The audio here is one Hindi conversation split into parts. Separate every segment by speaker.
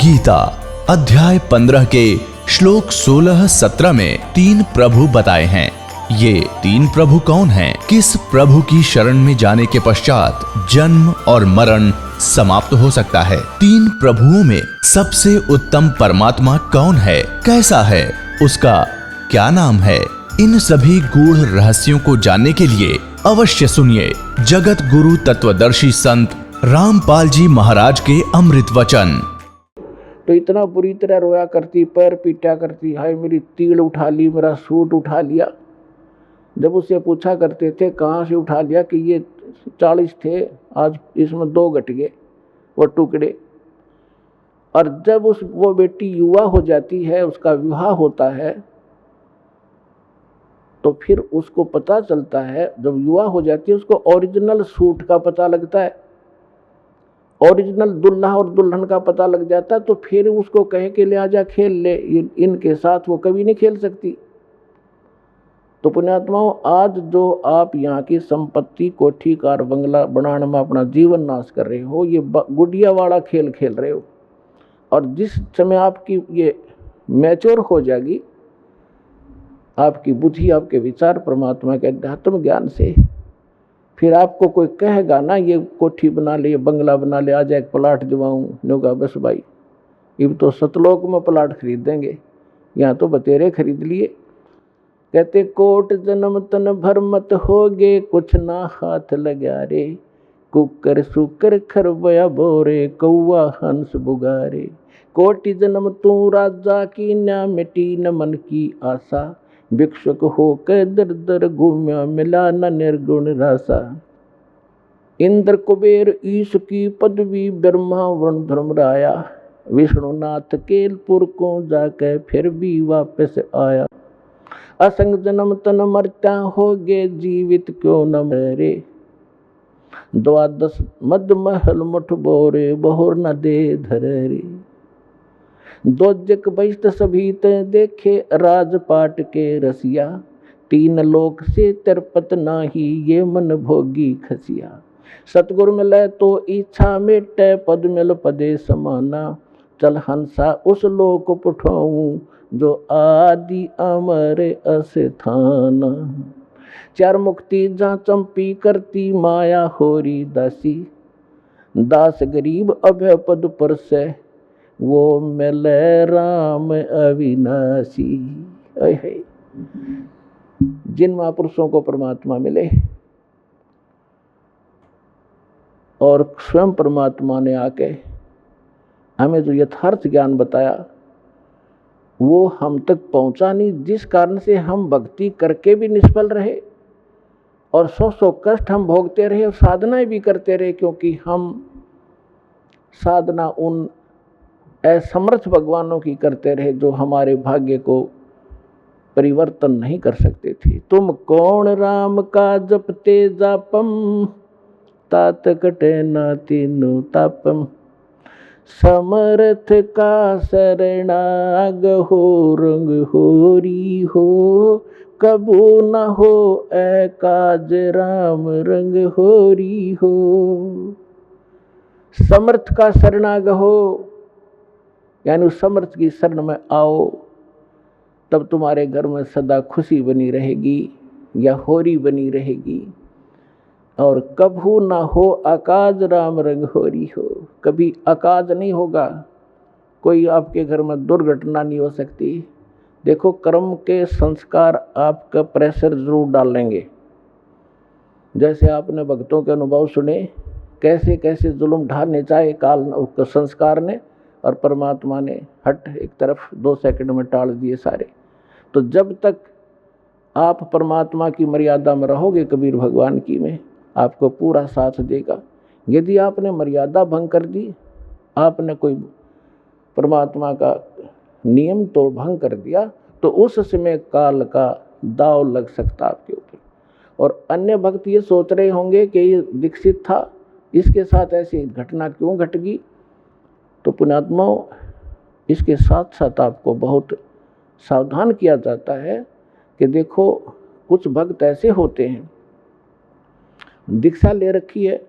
Speaker 1: गीता अध्याय 15 के श्लोक 16-17 में 3 प्रभु बताए हैं। ये 3 प्रभु कौन हैं? किस प्रभु की शरण में जाने के पश्चात जन्म और मरण समाप्त हो सकता है? 3 प्रभुओं में सबसे उत्तम परमात्मा कौन है? कैसा है? उसका क्या नाम है? इन सभी गूढ़ रहस्यों को जानने के लिए अवश्य सुनिए जगत गुरु तत्वदर्शी संत रामपाल जी महाराज के अमृत वचन।
Speaker 2: तो इतना बुरी तरह रोया करती, पैर पीटा करती, हाय मेरी तीड़ उठा ली, मेरा सूट उठा लिया। जब उससे पूछा करते थे कहाँ से उठा लिया, कि ये 40 थे, आज इसमें 2 घट गए वो टुकड़े। और जब वो बेटी युवा हो जाती है, उसका विवाह होता है, तो फिर उसको पता चलता है, जब युवा हो जाती है उसको ओरिजिनल सूट का पता लगता है, ओरिजिनल दुल्हा और दुल्हन का पता लग जाता। तो फिर उसको कहे कि ले आजा खेल ले, इनके साथ वो कभी नहीं खेल सकती। तो पुण्यात्माओं, आज जो आप यहाँ की संपत्ति, कोठी, कार, बंगला बनाने में अपना जीवन नाश कर रहे हो, ये गुड़िया वाला खेल खेल रहे हो। और जिस समय आपकी ये मैच्योर हो जाएगी, आपकी बुद्धि, आपके विचार परमात्मा के अध्यात्म ज्ञान से, फिर आपको कोई कहेगा ना ये कोठी बना ले, ये बंगला बना ले, आज एक प्लाट दिवाऊं, होगा बस भाई ये तो सतलोक में प्लाट खरीद देंगे, यहाँ तो बतेरे खरीद लिए। कहते कोट जन्म तन भर मत होगे, कुछ ना हाथ लगा रे, कुकर सुकर खरबया बोरे, कौआ हंस बुगारे। कोटि जन्म तू राजा की, न मिटी न मन की आशा, भिक्षुक होकर दर दर घूम्या, मिला न निर्गुण रासा। इंद्र कुबेर ईश की पदवी, ब्रह्मा वरुण धर्मराया, विष्णुनाथ केलपुर को जाकर फिर भी वापस आया। असंग जन्म तन मरता होगे, जीवित क्यों न मरे, 12 मद महल मुठ बोरे, बहुर न दे धरे। दोजक बहिष्ट सभी ते देखे, राजपाट के रसिया, 3 लोक से तिरपत नाही, ये मन भोगी खसिया। सतगुरु मिले तो इच्छा मिटे, पद मिल पदे समाना, चल हंसा उस लोक पुठाऊं, जो आदि अमर अस्थाना। 4 मुक्ति जहाँ चंपी करती, माया होरी दासी, दास गरीब अभय पद पर से, वो मिले राम अविनाशी। जिन महापुरुषों को परमात्मा मिले और स्वयं परमात्मा ने आके हमें जो यथार्थ ज्ञान बताया, वो हम तक पहुंचा नहीं, जिस कारण से हम भक्ति करके भी निष्फल रहे और 100 कष्ट हम भोगते रहे और साधनाएं भी करते रहे, क्योंकि हम साधना उन असमर्थ भगवानों की करते रहे जो हमारे भाग्य को परिवर्तन नहीं कर सकते थे। तुम कौन राम का जपते जापम, तात कटे ना तीनों तापम, समर्थ का शरणाग हो, रंग होरी हो, कबू न हो एकाज राम, रंग होरी हो। समर्थ का शरणाग हो, यानी उस समर्थ की शरण में आओ, तब तुम्हारे घर में सदा खुशी बनी रहेगी या होरी बनी रहेगी। और कभू ना हो अकाज राम, रंग होरी हो, कभी अकाज नहीं होगा, कोई आपके घर में दुर्घटना नहीं हो सकती। देखो, कर्म के संस्कार आपका प्रेशर जरूर डालेंगे। जैसे आपने भक्तों के अनुभव सुने, कैसे कैसे जुल्म ढाने चाहे काल संस्कार ने, और परमात्मा ने हट एक तरफ 2 सेकंड में टाल दिए सारे। तो जब तक आप परमात्मा की मर्यादा में रहोगे, कबीर भगवान की में, आपको पूरा साथ देगा। यदि आपने मर्यादा भंग कर दी, आपने कोई परमात्मा का नियम तो भंग कर दिया, तो उस समय काल का दाव लग सकता आपके ऊपर। और अन्य भक्त ये सोच रहे होंगे कि ये दीक्षित था, इसके साथ ऐसी घटना क्यों घट गई। तो पुण्यात्माओं, इसके साथ साथ आपको बहुत सावधान किया जाता है कि देखो, कुछ भक्त ऐसे होते हैं, दीक्षा ले रखी है,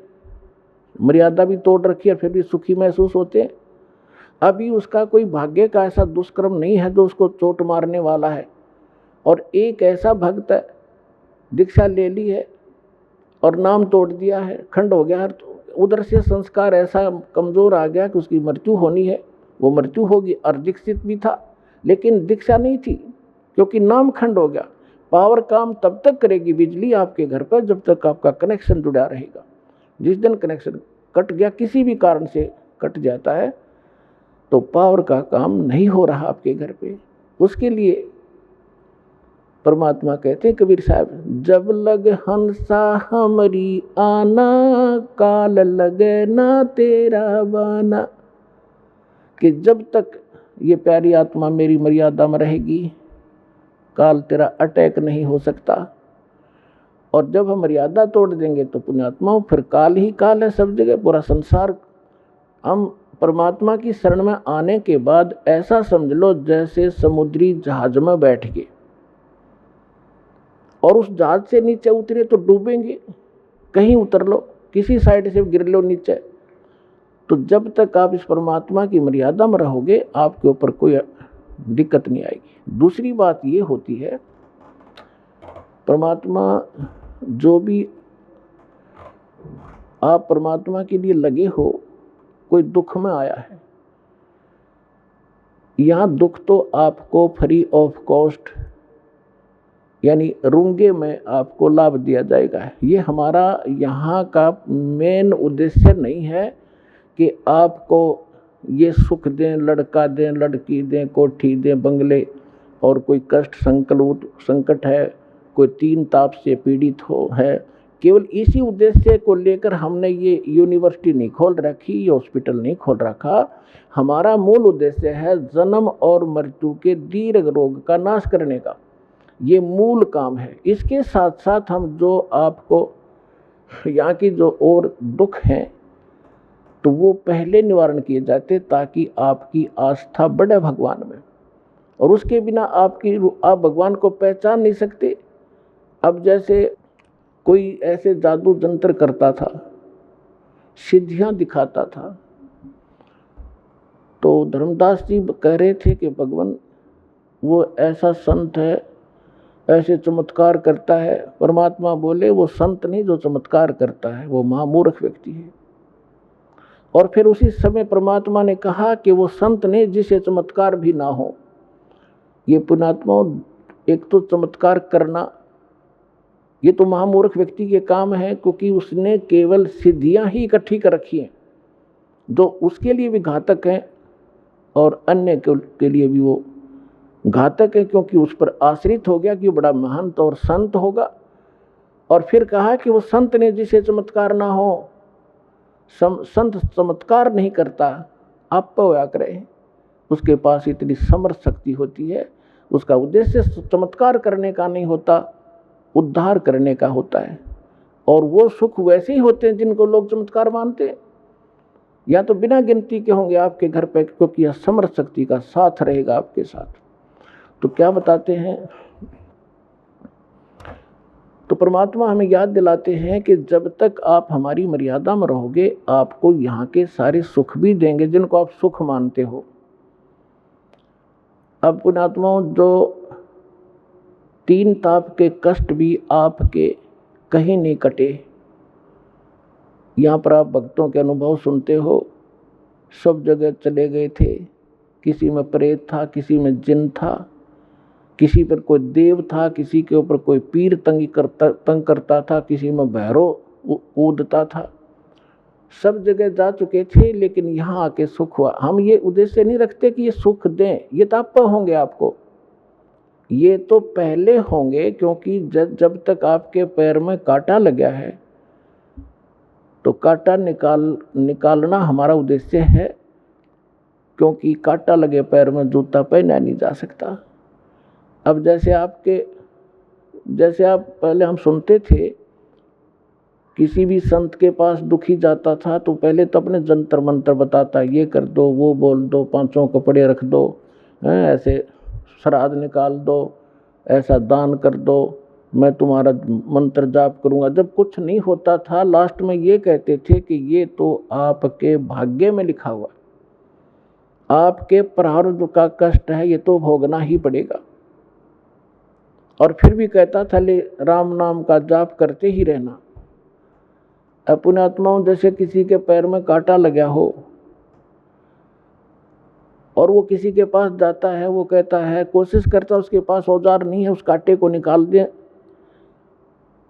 Speaker 2: मर्यादा भी तोड़ रखी है, फिर भी सुखी महसूस होते हैं। अभी उसका कोई भाग्य का ऐसा दुष्कर्म नहीं है जो उसको चोट मारने वाला है। और एक ऐसा भक्त है, दीक्षा ले ली है और नाम तोड़ दिया है, खंड हो गया है, तो उधर से संस्कार ऐसा कमजोर आ गया कि उसकी मृत्यु होनी है, वो मृत्यु होगी। और दीक्षित भी था लेकिन दीक्षा नहीं थी, क्योंकि नाम खंड हो गया। पावर काम तब तक करेगी बिजली आपके घर पर जब तक आपका कनेक्शन जुड़ा रहेगा। जिस दिन कनेक्शन कट गया, किसी भी कारण से कट जाता है, तो पावर का काम नहीं हो रहा आपके घर पे। उसके लिए परमात्मा कहते हैं कबीर साहब, जब लग हंसा हमरी आना, काल लगे ना तेरा बाना। कि जब तक ये प्यारी आत्मा मेरी मर्यादा में रहेगी, काल तेरा अटैक नहीं हो सकता। और जब हम मर्यादा तोड़ देंगे तो पुण्यात्माओं फिर काल ही काल है सब जगह, पूरा संसार। हम परमात्मा की शरण में आने के बाद ऐसा समझ लो जैसे समुद्री जहाज में बैठ गए और उस जहाज से नीचे उतरे तो डूबेंगे। कहीं उतर लो, किसी साइड से गिर लो नीचे, तो जब तक आप इस परमात्मा की मर्यादा में रहोगे आपके ऊपर कोई दिक्कत नहीं आएगी। दूसरी बात ये होती है, परमात्मा जो भी आप परमात्मा के लिए लगे हो, कोई दुख में आया है, यहाँ दुख तो आपको फ्री ऑफ कॉस्ट यानी रूंगे में आपको लाभ दिया जाएगा। ये हमारा यहाँ का मेन उद्देश्य नहीं है कि आपको ये सुख दें, लड़का दें, लड़की दें, कोठी दें, बंगले, और कोई कष्ट संकट है, कोई 3 ताप से पीड़ित हो है। केवल इसी उद्देश्य को लेकर हमने ये यूनिवर्सिटी नहीं खोल रखी, ये हॉस्पिटल नहीं खोल रखा। हमारा मूल उद्देश्य है जन्म और मृत्यु के दीर्घ रोग का नाश करने का, ये मूल काम है। इसके साथ साथ हम जो आपको यहाँ की जो और दुख हैं तो वो पहले निवारण किए जाते ताकि आपकी आस्था बढ़े भगवान में। और उसके बिना आप भगवान को पहचान नहीं सकते। अब जैसे कोई ऐसे जादू जंत्र करता था, सिद्धियां दिखाता था, तो धर्मदास जी कह रहे थे कि भगवान वो ऐसा संत है, ऐसे चमत्कार करता है। परमात्मा बोले वो संत नहीं जो चमत्कार करता है, वो महामूर्ख व्यक्ति है। और फिर उसी समय परमात्मा ने कहा कि वो संत नहीं जिसे चमत्कार भी ना हो। ये पुण्यात्मा, एक तो चमत्कार करना ये तो महामूर्ख व्यक्ति के काम है, क्योंकि उसने केवल सिद्धियां ही इकट्ठी कर रखी हैं जो उसके लिए भी घातक हैं और अन्य के लिए भी वो घातक है, क्योंकि उस पर आश्रित हो गया कि वो बड़ा महंत और संत होगा। और फिर कहा कि वो संत ने जिसे चमत्कार ना हो, संत चमत्कार नहीं करता, आप होया करे, उसके पास इतनी समर्थ शक्ति होती है। उसका उद्देश्य चमत्कार करने का नहीं होता, उद्धार करने का होता है। और वो सुख वैसे ही होते हैं जिनको लोग चमत्कार मानते हैं। या तो बिना गिनती के होंगे आपके घर पे, क्योंकि यह समर्थ शक्ति का साथ रहेगा आपके साथ। तो क्या बताते हैं, तो परमात्मा हमें याद दिलाते हैं कि जब तक आप हमारी मर्यादा में रहोगे आपको यहाँ के सारे सुख भी देंगे जिनको आप सुख मानते हो। अब पुण्यात्माओं, जो 3 ताप के कष्ट भी आपके कहीं नहीं कटे। यहाँ पर आप भक्तों के अनुभव सुनते हो, सब जगह चले गए थे, किसी में प्रेत था, किसी में जिन था, किसी पर कोई देव था, किसी के ऊपर कोई पीर तंग करता था, किसी में भैरव ऊदता था। सब जगह जा चुके थे, लेकिन यहाँ आके सुख हुआ। हम ये उद्देश्य नहीं रखते कि ये सुख दें, ये ताप होंगे आपको, ये तो पहले होंगे, क्योंकि जब तक आपके पैर में कांटा लगा है तो कांटा निकालना हमारा उद्देश्य है, क्योंकि कांटा लगे पैर में जूता पहना नहीं जा सकता। अब जैसे आप पहले हम सुनते थे, किसी भी संत के पास दुखी जाता था तो पहले तो अपने जंतर मंत्र बताता, ये कर दो, वो बोल दो, 5 कपड़े रख दो, ऐसे श्राद्ध निकाल दो, ऐसा दान कर दो, मैं तुम्हारा मंत्र जाप करूंगा। जब कुछ नहीं होता था, लास्ट में ये कहते थे कि ये तो आपके भाग्य में लिखा हुआ, आपके प्रारब्ध का कष्ट है, ये तो भोगना ही पड़ेगा। और फिर भी कहता था ले राम नाम का जाप करते ही रहना। अपने आत्माओं, जैसे किसी के पैर में कांटा लगा हो और वो किसी के पास जाता है, वो कहता है, कोशिश करता है, उसके पास औजार नहीं है उस कांटे को निकाल दे,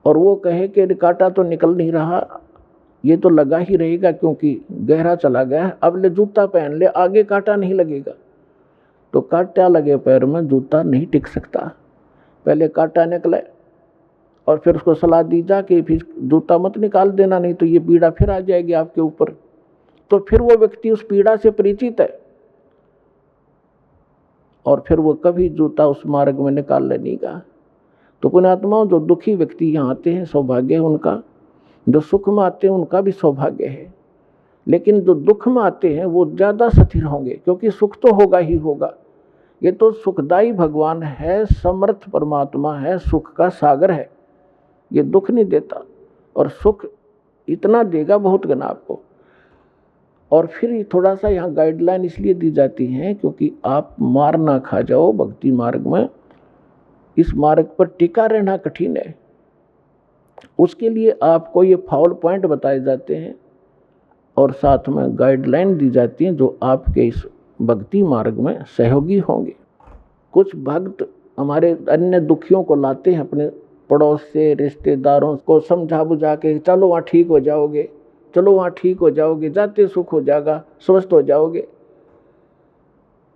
Speaker 2: और वो कहे कि कांटा तो निकल नहीं रहा, ये तो लगा ही रहेगा क्योंकि गहरा चला गया है, अब ले जूता पहन ले, आगे कांटा नहीं लगेगा। तो कांटा लगे पैर में जूता नहीं टिक सकता, पहले कांटा निकले और फिर उसको सलाह दी जा कि फिर जूता मत निकाल देना, नहीं तो ये पीड़ा फिर आ जाएगी आपके ऊपर। तो फिर वो व्यक्ति उस पीड़ा से परिचित है और फिर वो कभी जूता उस मार्ग में निकाल नहीं गा। तो पुण्यात्माओं, जो दुखी व्यक्ति यहाँ आते हैं सौभाग्य है उनका, जो सुख में आते हैं उनका भी सौभाग्य है, लेकिन जो दुख में आते हैं वो ज़्यादा स्थिर होंगे, क्योंकि सुख तो होगा ही होगा। ये तो सुखदाई भगवान है, समर्थ परमात्मा है, सुख का सागर है, ये दुख नहीं देता, और सुख इतना देगा बहुत गना आपको। और फिर थोड़ा सा यहाँ गाइडलाइन इसलिए दी जाती है क्योंकि आप मार ना खा जाओ भक्ति मार्ग में, इस मार्ग पर टिका रहना कठिन है। उसके लिए आपको ये फाउल पॉइंट बताए जाते हैं और साथ में गाइडलाइन दी जाती हैं जो आपके इस भक्ति मार्ग में सहयोगी होंगे। कुछ भक्त हमारे अन्य दुखियों को लाते हैं अपने पड़ोस से, रिश्तेदारों को समझा बुझा के, चलो वहाँ ठीक हो जाओगे, चलो वहाँ ठीक हो जाओगे, जाते सुख हो जाएगा, स्वस्थ हो जाओगे।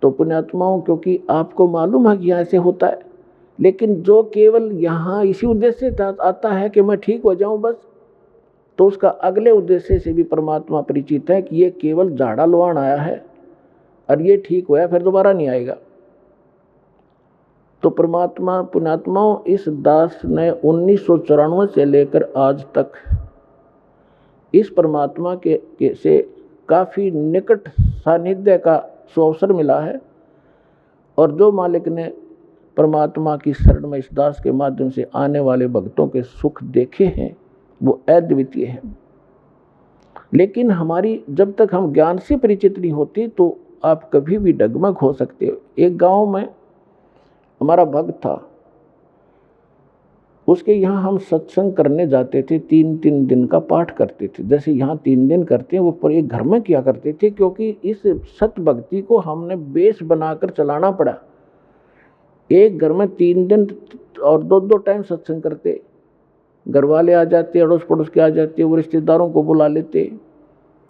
Speaker 2: तो पुण्यात्माओं, क्योंकि आपको मालूम है कि यहाँ ऐसे होता है, लेकिन जो केवल यहाँ इसी उद्देश्य से आता है कि मैं ठीक हो जाऊं बस, तो उसका अगले उद्देश्य से भी परमात्मा परिचित है कि ये केवल झाड़ा लुहान आया है और ये ठीक होया फिर दोबारा नहीं आएगा। तो परमात्मा पुण्यात्माओं, इस दास ने 1994 से लेकर आज तक इस परमात्मा के से काफ़ी निकट सानिध्य का सुअवसर मिला है, और जो मालिक ने परमात्मा की शरण में इस दास के माध्यम से आने वाले भक्तों के सुख देखे हैं वो अद्वितीय है। लेकिन हमारी जब तक हम ज्ञान से परिचित नहीं होते तो आप कभी भी डगमग हो सकते हो। एक गांव में हमारा भक्त था, उसके यहाँ हम सत्संग करने जाते थे, 3-3 दिन का पाठ करते थे, जैसे यहाँ 3 दिन करते हैं वो पर एक घर में किया करते थे, क्योंकि इस सत भक्ति को हमने बेस बनाकर चलाना पड़ा। एक घर में 3 दिन और 2-2 टाइम सत्संग करते, घर वाले आ जाते, अड़ोस पड़ोस के आ जाते, वो रिश्तेदारों को बुला लेते,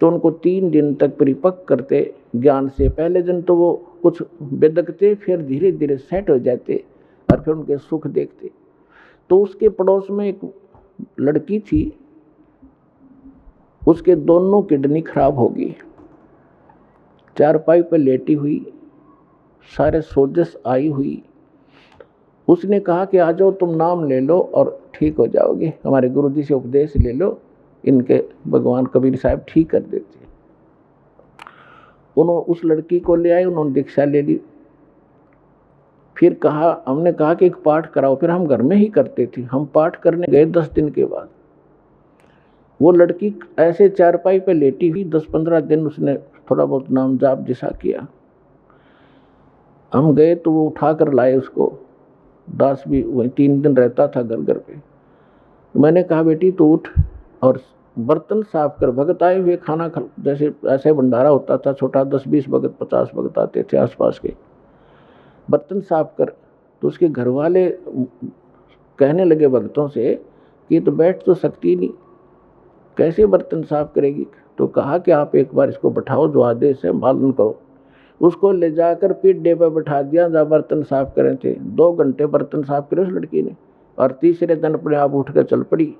Speaker 2: तो उनको 3 दिन तक परिपक्व करते ज्ञान से। पहले दिन तो वो कुछ बेदकते, फिर धीरे धीरे सेट हो जाते और फिर उनके सुख देखते। तो उसके पड़ोस में एक लड़की थी, उसके दोनों किडनी खराब हो गई, चारपाई पर लेटी हुई, सारे सोजस आई हुई। उसने कहा कि आ जाओ, तुम नाम ले लो और ठीक हो जाओगे, हमारे गुरुजी से उपदेश ले लो, इनके भगवान कबीर साहब ठीक कर देते। उन्होंने उस लड़की को ले आए, उन्होंने दीक्षा ले ली। फिर हमने कहा कि एक पाठ कराओ, फिर हम घर में ही करते थे। हम पाठ करने गए 10 दिन के बाद, वो लड़की ऐसे चारपाई पे लेटी हुई, 10-15 दिन उसने थोड़ा बहुत नाम जाप जैसा किया। हम गए तो वो उठा कर लाए उसको, दास भी वही 3 दिन रहता था घर पे। मैंने कहा बेटी तो उठ और बर्तन साफ कर, भगत आए हुए खाना खा, जैसे ऐसे भंडारा होता था छोटा, 10-20 भगत 50 भगत आते थे आसपास के, बर्तन साफ कर। तो उसके घर वाले कहने लगे भक्तों से कि तो बैठ तो सकती नहीं, कैसे बर्तन साफ करेगी। तो कहा कि आप एक बार इसको बैठाओ, जो आदेश है पालन करो। उसको ले जाकर पीढ़े पर बैठा दिया जहाँ बर्तन साफ करे थे। 2 घंटे बर्तन साफ करे उस लड़की ने, और तीसरे दिन अपने आप उठ कर चल पड़ी।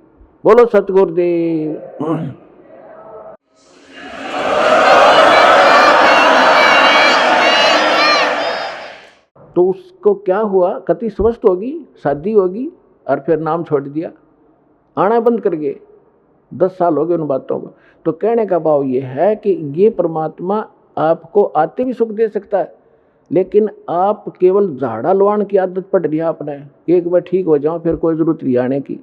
Speaker 2: बोलो सतगुरुदेव। तो उसको क्या हुआ, कति स्वस्थ होगी, शादी होगी, और फिर नाम छोड़ दिया, आना बंद कर गए। 10 साल हो गए उन बातों को। तो कहने का भाव ये है कि ये परमात्मा आपको आते भी सुख दे सकता है, लेकिन आप केवल झाड़ा लुहान की आदत पड़ रही है आपने, एक बार ठीक हो जाओ फिर कोई ज़रूरत नहीं आने की।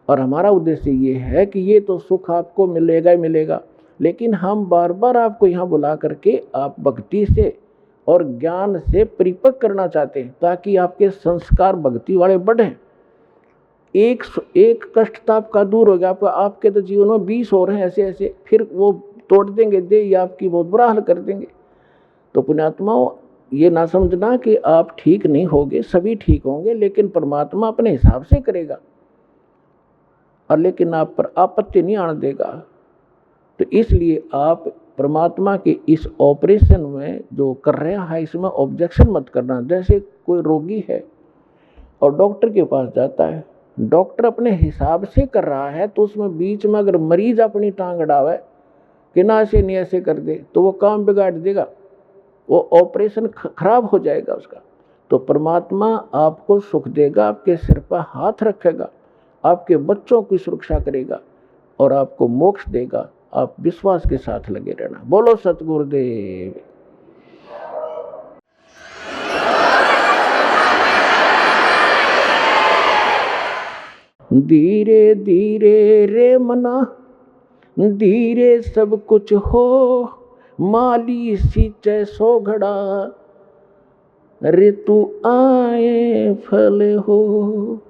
Speaker 2: और हमारा उद्देश्य ये है कि ये तो सुख आपको मिलेगा ही मिलेगा, लेकिन हम बार बार आपको यहाँ बुला करके आप भक्ति से और ज्ञान से परिपक्व करना चाहते हैं ताकि आपके संस्कार भक्ति वाले बढ़ें। एक कष्ट तो आपका दूर हो गया, आपके तो जीवन में 20 और हैं ऐसे ऐसे, फिर वो तोड़ देंगे दे या आपकी बहुत बुरा हाल कर देंगे। तो पुण्यात्माओं, ये ना समझना कि आप ठीक नहीं होगे, सभी ठीक होंगे, लेकिन परमात्मा अपने हिसाब से करेगा और लेकिन आप पर आपत्ति नहीं आने देगा। तो इसलिए आप परमात्मा के इस ऑपरेशन में जो कर रहा है इसमें ऑब्जेक्शन मत करना। जैसे कोई रोगी है और डॉक्टर के पास जाता है, डॉक्टर अपने हिसाब से कर रहा है, तो उसमें बीच में अगर मरीज अपनी टांग अड़ावे कि ना ऐसे नहीं ऐसे कर दे, तो वो काम बिगाड़ देगा, वो ऑपरेशन खराब हो जाएगा उसका। तो परमात्मा आपको सुख देगा, आपके सिर पर हाथ रखेगा, आपके बच्चों की सुरक्षा करेगा और आपको मोक्ष देगा। आप विश्वास के साथ लगे रहना। बोलो सतगुरुदेव। धीरे धीरे रे मना, धीरे सब कुछ हो, माली सींचे सो घड़ा, ऋतु आए फल हो।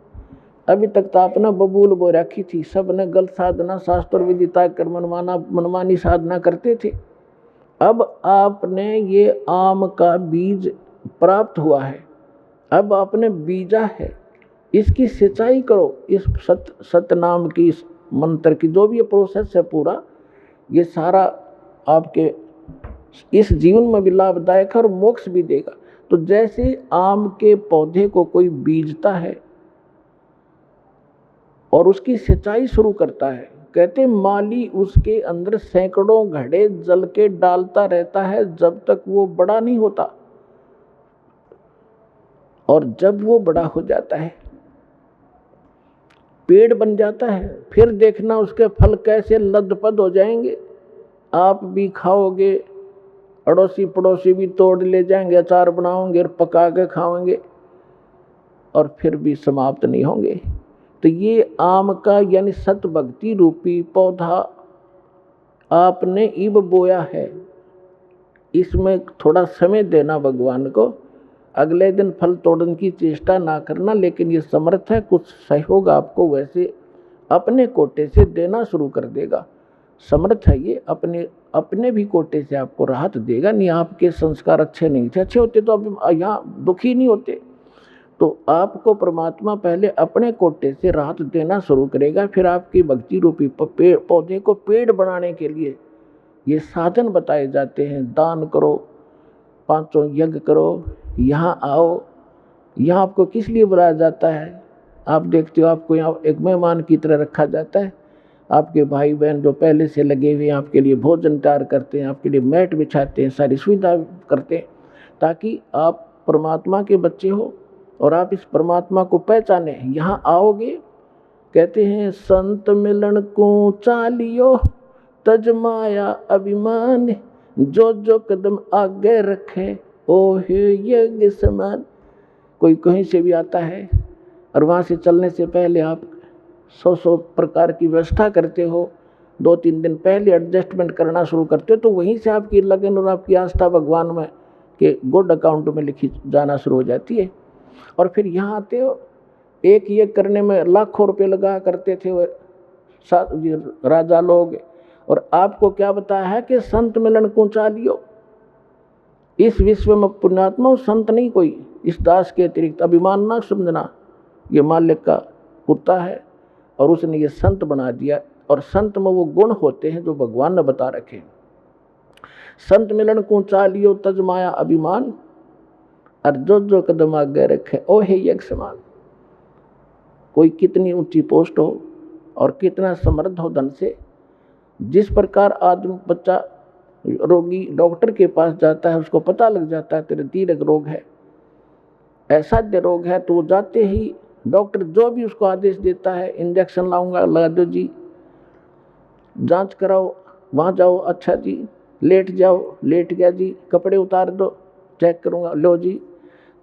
Speaker 2: अभी तक तो आपने बबूल बो रखी थी, सब ने गलत साधना शास्त्र विधि कर मनमानी साधना करते थे। अब आपने ये आम का बीज प्राप्त हुआ है, अब आपने बीजा है, इसकी सिंचाई करो। इस सत नाम की, इस मंत्र की जो भी ये प्रोसेस है पूरा, ये सारा आपके इस जीवन में भी लाभदायक है और मोक्ष भी देगा। तो जैसे आम के पौधे को कोई बीजता है और उसकी सिंचाई शुरू करता है, कहते माली उसके अंदर सैकड़ों घड़े जल के डालता रहता है जब तक वो बड़ा नहीं होता, और जब वो बड़ा हो जाता है, पेड़ बन जाता है, फिर देखना उसके फल कैसे लदपद हो जाएंगे। आप भी खाओगे, अड़ोसी पड़ोसी भी तोड़ ले जाएंगे, अचार बनाओगे और पका के खाओगे, और फिर भी समाप्त नहीं होंगे। तो ये आम का यानी सत भक्ति रूपी पौधा आपने इब बोया है, इसमें थोड़ा समय देना भगवान को। अगले दिन फल तोड़ने की चेष्टा ना करना, लेकिन ये समर्थ है, कुछ सहयोग आपको वैसे अपने कोटे से देना शुरू कर देगा। समर्थ है ये, अपने भी कोटे से आपको राहत देगा। नहीं आपके संस्कार अच्छे नहीं थे, अच्छे होते तो अब यहाँ दुखी नहीं होते। तो आपको परमात्मा पहले अपने कोटे से राहत देना शुरू करेगा, फिर आपकी भक्ति रूपी पौधे को पेड़ बनाने के लिए ये साधन बताए जाते हैं। दान करो, 5 यज्ञ करो, यहाँ आओ। यहाँ आपको किस लिए बुलाया जाता है? आप देखते हो आपको यहाँ एक मेहमान की तरह रखा जाता है। आपके भाई बहन जो पहले से लगे हुए हैं आपके लिए भोजन तैयार करते हैं, आपके लिए मैट बिछाते हैं, सारी सुविधा करते हैं, ताकि आप परमात्मा के बच्चे हो और आप इस परमात्मा को पहचाने। यहाँ आओगे, कहते हैं संत मिलन को चालियो, तज माया अभिमान, जो जो कदम आगे रखे ओहे यज्ञ समान। कोई कहीं से भी आता है और वहाँ से चलने से पहले आप 100 प्रकार की व्यवस्था करते हो, 2-3 दिन पहले एडजस्टमेंट करना शुरू करते हो, तो वहीं से आपकी लगन और आपकी आस्था भगवान में के गुड अकाउंट में लिखी जाना शुरू हो जाती है। और फिर यहाँ आते हो, एक ये करने में लाखों रुपए लगा करते थे वो राजा लोग, और आपको क्या बताया है कि संत मिलन को चालियो। इस विश्व में पुण्यात्मा संत नहीं कोई, इस दास के अतिरिक्त। अभिमान ना समझना, ये मालिक का कुत्ता है और उसने ये संत बना दिया। और संत में वो गुण होते हैं जो भगवान ने बता रखे। संत मिलन को चालियो, तज माया अभिमान, और जो जो कदम आगे रखे ओ हे यज्ञ समान। कोई कितनी ऊंची पोस्ट हो और कितना समृद्ध हो धन से, जिस प्रकार आदमी बच्चा रोगी डॉक्टर के पास जाता है, उसको पता लग जाता है तेरे दीर्घ रोग है, असाध्य रोग है, तो वो जाते ही डॉक्टर जो भी उसको आदेश देता है, इंजेक्शन लाऊंगा लगा दो जी, जांच कराओ वहाँ जाओ, अच्छा जी, लेट जाओ, लेट गया जी, कपड़े उतार दो, चेक करूँगा, लो जी।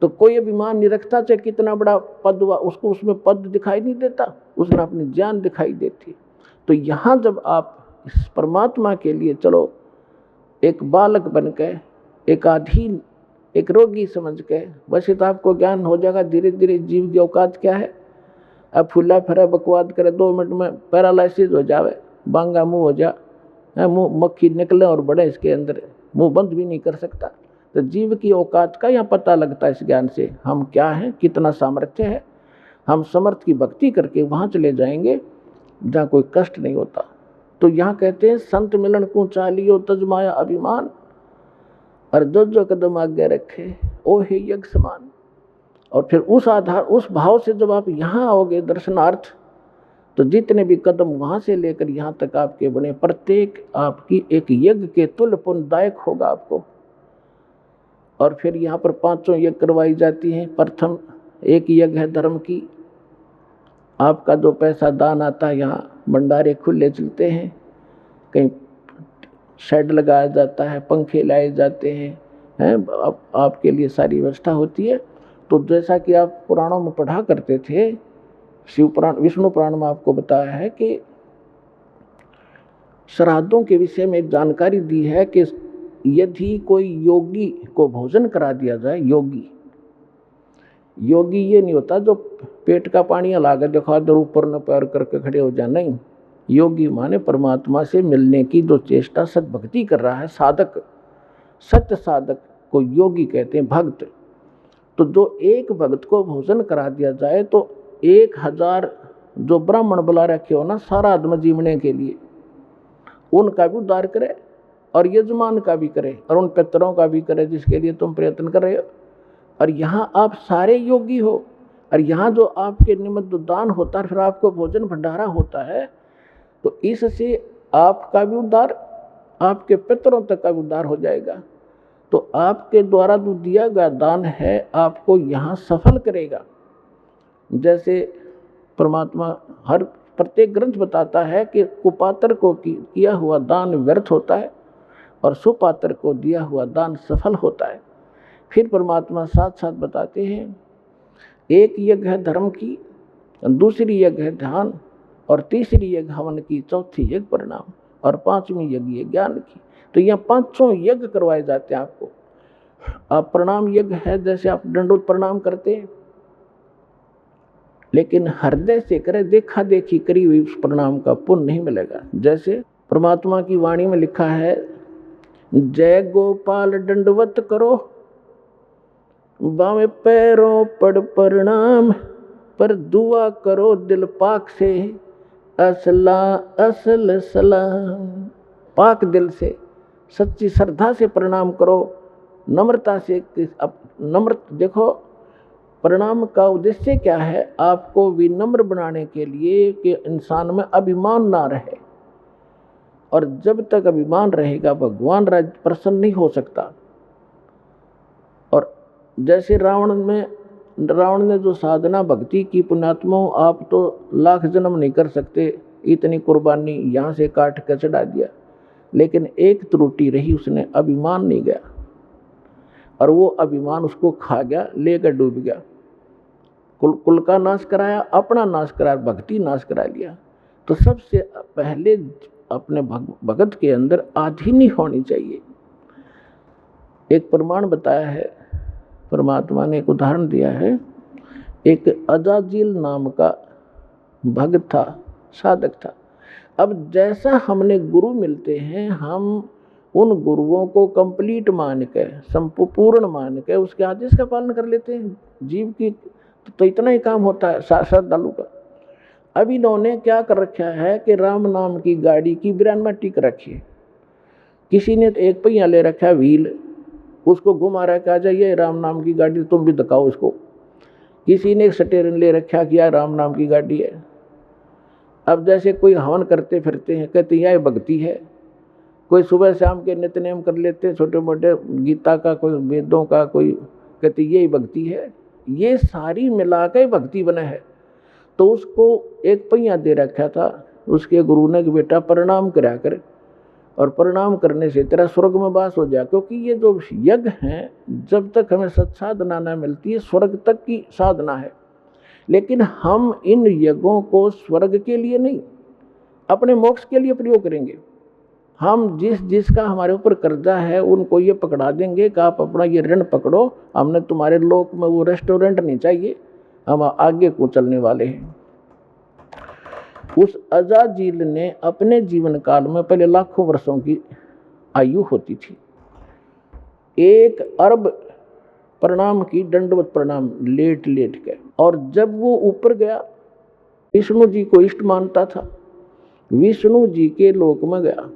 Speaker 2: तो कोई अभिमान नहीं रखता, चाहे कितना बड़ा पद हुआ, उसको उसमें पद दिखाई नहीं देता, उसमें अपनी जान दिखाई देती। तो यहाँ जब आप इस परमात्मा के लिए चलो, एक बालक बनकर, एक अधीन एक रोगी समझ के, वैसे तो आपको ज्ञान हो जाएगा धीरे धीरे जीव की औकात क्या है। अब फुला फिरा बकवाद करे 2 मिनट में पैरालिसिस हो जावे, बांगा मुंह हो जा, मुंह मक्खी निकले और बड़े इसके अंदर, मुंह बंद भी नहीं कर सकता। तो जीव की औकात का यहाँ पता लगता है इस ज्ञान से, हम क्या हैं, कितना सामर्थ्य है। हम समर्थ की भक्ति करके वहाँ चले जाएंगे जहाँ कोई कष्ट नहीं होता। तो यहाँ कहते हैं संत मिलन को चालियो तजमाया अभिमान, और जो कदम आगे रखे ओ हे यज्ञ समान। और फिर उस आधार, उस भाव से जब आप यहाँ आओगे दर्शनार्थ, तो जितने भी कदम वहाँ से लेकर यहाँ तक आपके बने, प्रत्येक आपकी एक यज्ञ के तुल्य पुण्यदायक होगा आपको। और फिर यहाँ पर 5 यज्ञ करवाई जाती हैं। प्रथम एक यज्ञ है धर्म की, आपका जो पैसा दान आता है, यहाँ भंडारे खुले चलते हैं, कहीं शेड लगाया जाता है, पंखे लाए जाते हैं, आपके लिए सारी व्यवस्था होती है। तो जैसा कि आप पुराणों में पढ़ा करते थे, शिव पुराण, विष्णु पुराण में आपको बताया है कि श्राद्धों के विषय में एक जानकारी दी है कि यदि कोई योगी को भोजन करा दिया जाए, योगी ये नहीं होता जो पेट का पानी लाकर दिखा दो ऊपर न पैर करके खड़े हो जाए, नहीं। योगी माने परमात्मा से मिलने की जो चेष्टा सद्भक्ति कर रहा है, साधक, सत्य साधक को योगी कहते हैं, भक्त। तो जो एक भक्त को भोजन करा दिया जाए तो 1000 जो ब्राह्मण बुला रखे हो ना सारा आदमी जीवने के लिए, उनका भी उद्धार करे और यजमान का भी करे और उन पितरों का भी करे जिसके लिए तुम प्रयत्न कर रहे हो। और यहाँ आप सारे योगी हो, और यहाँ जो आपके निमित्त दान होता है, फिर आपको भोजन भंडारा होता है, तो इससे आपका भी उद्धार, आपके पितरों तक का भी उद्धार हो जाएगा। तो आपके द्वारा जो दिया गया दान है आपको यहाँ सफल करेगा। जैसे परमात्मा हर प्रत्येक ग्रंथ बताता है कि कुपात्र को किया हुआ दान व्यर्थ होता है और सुपात्र को दिया हुआ दान सफल होता है। फिर परमात्मा साथ साथ बताते हैं, एक यज्ञ है धर्म की, दूसरी यज्ञ है ध्यान, और तीसरी यज्ञ हवन की, चौथी यज्ञ परिणाम, और 5वीं यज्ञ है ज्ञान की। तो यहाँ 5 यज्ञ करवाए जाते हैं आपको। आप प्रणाम यज्ञ है, जैसे आप दंडोत प्रणाम करते हैं, लेकिन हृदय से करे, देखा देखी करी हुई उस प्रणाम का पुण्य नहीं मिलेगा। जैसे परमात्मा की वाणी में लिखा है, जय गोपाल दंडवत करो, बामे पैरों पड़ प्रणाम, पर दुआ करो दिल पाक से, असल सलाम। पाक दिल से, सच्ची श्रद्धा से प्रणाम करो, नम्रता से। नम्र देखो, प्रणाम का उद्देश्य क्या है, आपको विनम्र बनाने के लिए कि इंसान में अभिमान ना रहे। और जब तक अभिमान रहेगा भगवान राज प्रसन्न नहीं हो सकता। और जैसे रावण ने जो साधना भक्ति की, पुण्यात्माओं आप तो लाख जन्म नहीं कर सकते, इतनी कुर्बानी यहाँ से काट कर चढ़ा दिया, लेकिन एक त्रुटि रही, उसने अभिमान नहीं गया, और वो अभिमान उसको खा गया, लेकर डूब गया। कुल का नाश कराया, अपना नाश कराया, भक्ति नाश करा लिया। तो सबसे पहले अपने भगत के अंदर आधीनी होनी चाहिए। एक प्रमाण बताया है परमात्मा ने, एक उदाहरण दिया है। एक अजाजिल नाम का भक्त था, साधक था। अब जैसा हमने गुरु मिलते हैं, हम उन गुरुओं को कंप्लीट मान के, संपूर्ण मान के उसके आदेश का पालन कर लेते हैं। जीव की तो इतना ही काम होता है श्रद्धालु का। अब इन्होंने क्या कर रखा है कि राम नाम की गाड़ी की ब्रेन में टिक रखी है। किसी ने एक पहिया ले रखा है व्हील, उसको घुमा रखा, जाइए राम नाम की गाड़ी, तुम भी दिखाओ इसको। किसी ने एक स्टीयरिंग ले रखा, किया राम नाम की गाड़ी है। अब जैसे कोई हवन करते फिरते हैं, कहते यह भक्ति है। कोई सुबह शाम के नित्यनेम कर लेते, छोटे मोटे गीता का, कोई वेदों का, कोई कहते यही भक्ति है। ये सारी मिला के भक्ति बना है। तो उसको एक पहिया दे रखा था उसके गुरु ने कि बेटा प्रणाम करा कर, और प्रणाम करने से तेरा स्वर्ग में वास हो जाए। क्योंकि ये जो यज्ञ हैं, जब तक हमें सत्साधना न मिलती है, स्वर्ग तक की साधना है। लेकिन हम इन यज्ञों को स्वर्ग के लिए नहीं, अपने मोक्ष के लिए प्रयोग करेंगे। हम जिसका हमारे ऊपर कर्जा है उनको ये पकड़ा देंगे कि आप अपना ये ऋण पकड़ो, हमने तुम्हारे लोक में वो रेस्टोरेंट नहीं चाहिए, हम आगे को चलने वाले हैं। उस अजाजील ने अपने जीवन काल में, पहले लाखों वर्षों की आयु होती थी, 1 अरब प्रणाम की, दंडवत प्रणाम लेट लेट के। और जब वो ऊपर गया, विष्णु जी को इष्ट मानता था, विष्णु जी के लोक में गया।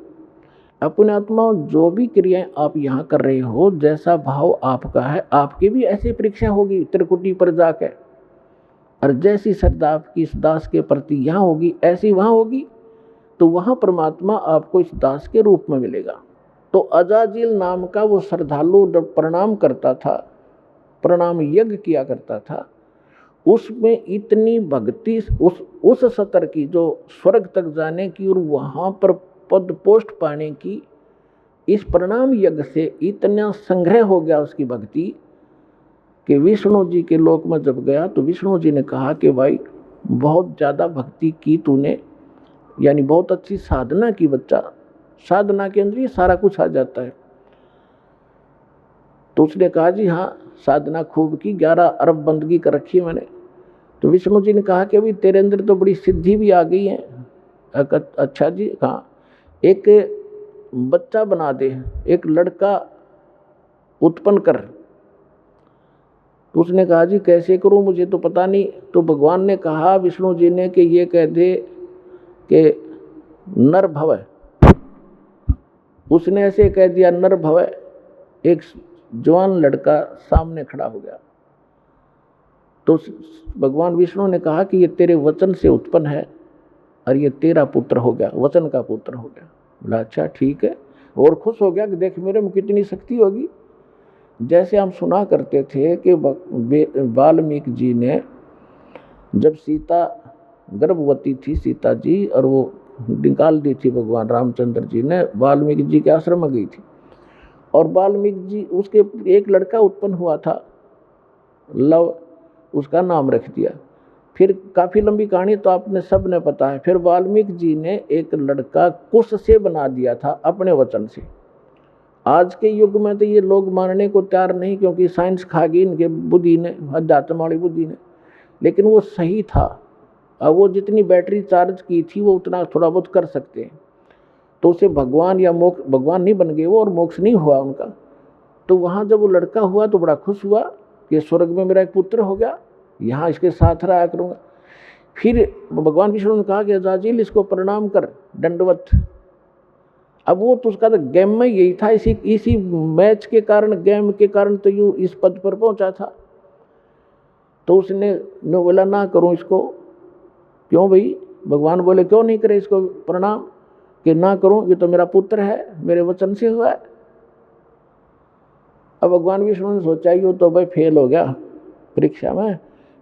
Speaker 2: अपने आत्मा जो भी क्रियाएं आप यहाँ कर रहे हो, जैसा भाव आपका है, आपकी भी ऐसी परीक्षा होगी त्रिकुटी पर जाकर, और जैसी श्रद्धा आपकी इस दास के प्रति यहाँ होगी ऐसी वहाँ होगी, तो वहाँ परमात्मा आपको इस दास के रूप में मिलेगा। तो अजाजील नाम का वो श्रद्धालु जब प्रणाम करता था, प्रणाम यज्ञ किया करता था, उसमें इतनी भक्ति उस स्तर की जो स्वर्ग तक जाने की और वहाँ पर पद पोस्ट पाने की, इस प्रणाम यज्ञ से इतना संग्रह हो गया उसकी भक्ति कि विष्णु जी के लोक में जब गया तो विष्णु जी ने कहा कि भाई बहुत ज़्यादा भक्ति की तूने, यानी बहुत अच्छी साधना की बच्चा, साधना के अंदर ये सारा कुछ आ जाता है। तो उसने कहा जी हाँ, साधना खूब की, 11 अरब बंदगी कर रखी मैंने। तो विष्णु जी ने कहा कि अभी तेरे अंदर तो बड़ी सिद्धि भी आ गई है। अच्छा जी, हाँ, एक बच्चा बना दे, एक लड़का उत्पन्न कर। तो उसने कहा जी कैसे करूं, मुझे तो पता नहीं। तो भगवान ने कहा, विष्णु जी ने, कि ये कह दे कि नर भव। उसने ऐसे कह दिया नर भव, एक जवान लड़का सामने खड़ा हो गया। तो भगवान विष्णु ने कहा कि ये तेरे वचन से उत्पन्न है और ये तेरा पुत्र हो गया, वचन का पुत्र हो गया। बोला अच्छा ठीक है, और खुश हो गया कि देख मेरे में कितनी शक्ति होगी। जैसे हम सुना करते थे कि वाल्मीकि जी ने जब सीता गर्भवती थी, सीता जी, और वो निकाल दी थी भगवान रामचंद्र जी ने, वाल्मीकि जी के आश्रम में गई थी, और वाल्मीकि जी, उसके एक लड़का उत्पन्न हुआ था, लव, उसका नाम रख दिया। फिर काफ़ी लंबी कहानी तो आपने सब ने पता है। फिर वाल्मीकि जी ने एक लड़का कुश से बना दिया था अपने वचन से। आज के युग में तो ये लोग मानने को तैयार नहीं, क्योंकि साइंस खा गई इनके बुद्धि ने, अध्यात्म वाली बुद्धि ने, लेकिन वो सही था। अब वो जितनी बैटरी चार्ज की थी वो उतना थोड़ा बहुत कर सकते हैं। तो उसे भगवान या मोक्ष, भगवान नहीं बन गए वो, और मोक्ष नहीं हुआ उनका। तो वहाँ जब वो लड़का हुआ तो बड़ा खुश हुआ कि स्वर्ग में मेरा एक पुत्र हो गया, यहाँ इसके साथ रहा करूँगा। फिर भगवान विष्णु ने कहा कि अजाजील इसको प्रणाम कर, दंडवत। अब वो तो उसका तो गेम में यही था, इसी मैच के कारण, गेम के कारण तो यूँ इस पद पर पहुंचा था। तो उसने बोला ना करूं इसको। क्यों भाई? भगवान बोले क्यों नहीं करे इसको प्रणाम, कि ना करूं, ये तो मेरा पुत्र है, मेरे वचन से हुआ है। अब भगवान विष्णु ने सोचा ये तो भाई फेल हो गया परीक्षा में।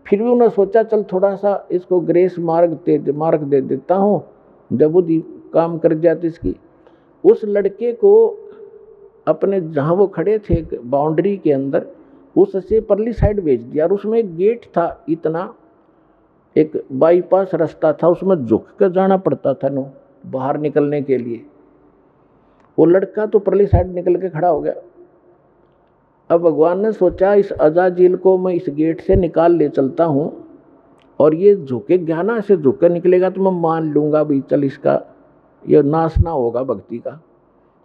Speaker 2: फिर भी उन्होंने सोचा चल थोड़ा सा इसको ग्रेस मार्क दे देता हूँ, जब बुद्धि काम कर जाती इसकी। उस लड़के को अपने जहाँ वो खड़े थे बाउंड्री के अंदर, उससे परली साइड भेज दिया, और उसमें एक गेट था, इतना एक बाईपास रास्ता था, उसमें झुक कर जाना पड़ता था नो बाहर निकलने के लिए। वो लड़का तो परली साइड निकल के खड़ा हो गया। अब भगवान ने सोचा इस अजाजील को मैं इस गेट से निकाल ले चलता हूँ, और ये झुके ज्ञाना से झुक कर निकलेगा तो मैं मान लूँगा भाई चल इसका ये नाश ना होगा भक्ति का,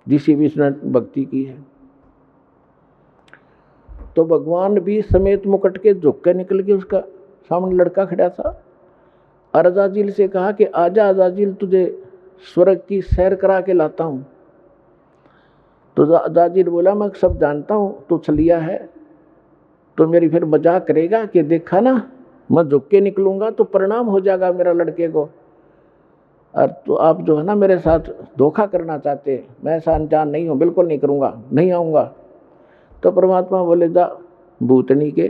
Speaker 2: जिसी भी इसने भक्ति की है। तो भगवान भी समेत मुकुट के झुक कर निकल गए, उसका सामने लड़का खड़ा था। और अजाजील से कहा कि आजा अजाजील, तुझे स्वर्ग की सैर करा के लाता हूँ। तो अजाजील बोला मैं सब जानता हूँ, तू छलिया है, तो मेरी फिर मजाक करेगा कि देखा ना मैं झुक के निकलूँगा तो परिणाम हो जाएगा मेरा लड़के को, और तो आप जो है ना मेरे साथ धोखा करना चाहते हैं, मैं ऐसा अनजान नहीं हूँ, बिल्कुल नहीं करूँगा, नहीं आऊँगा। तो परमात्मा बोले जा भूतनी के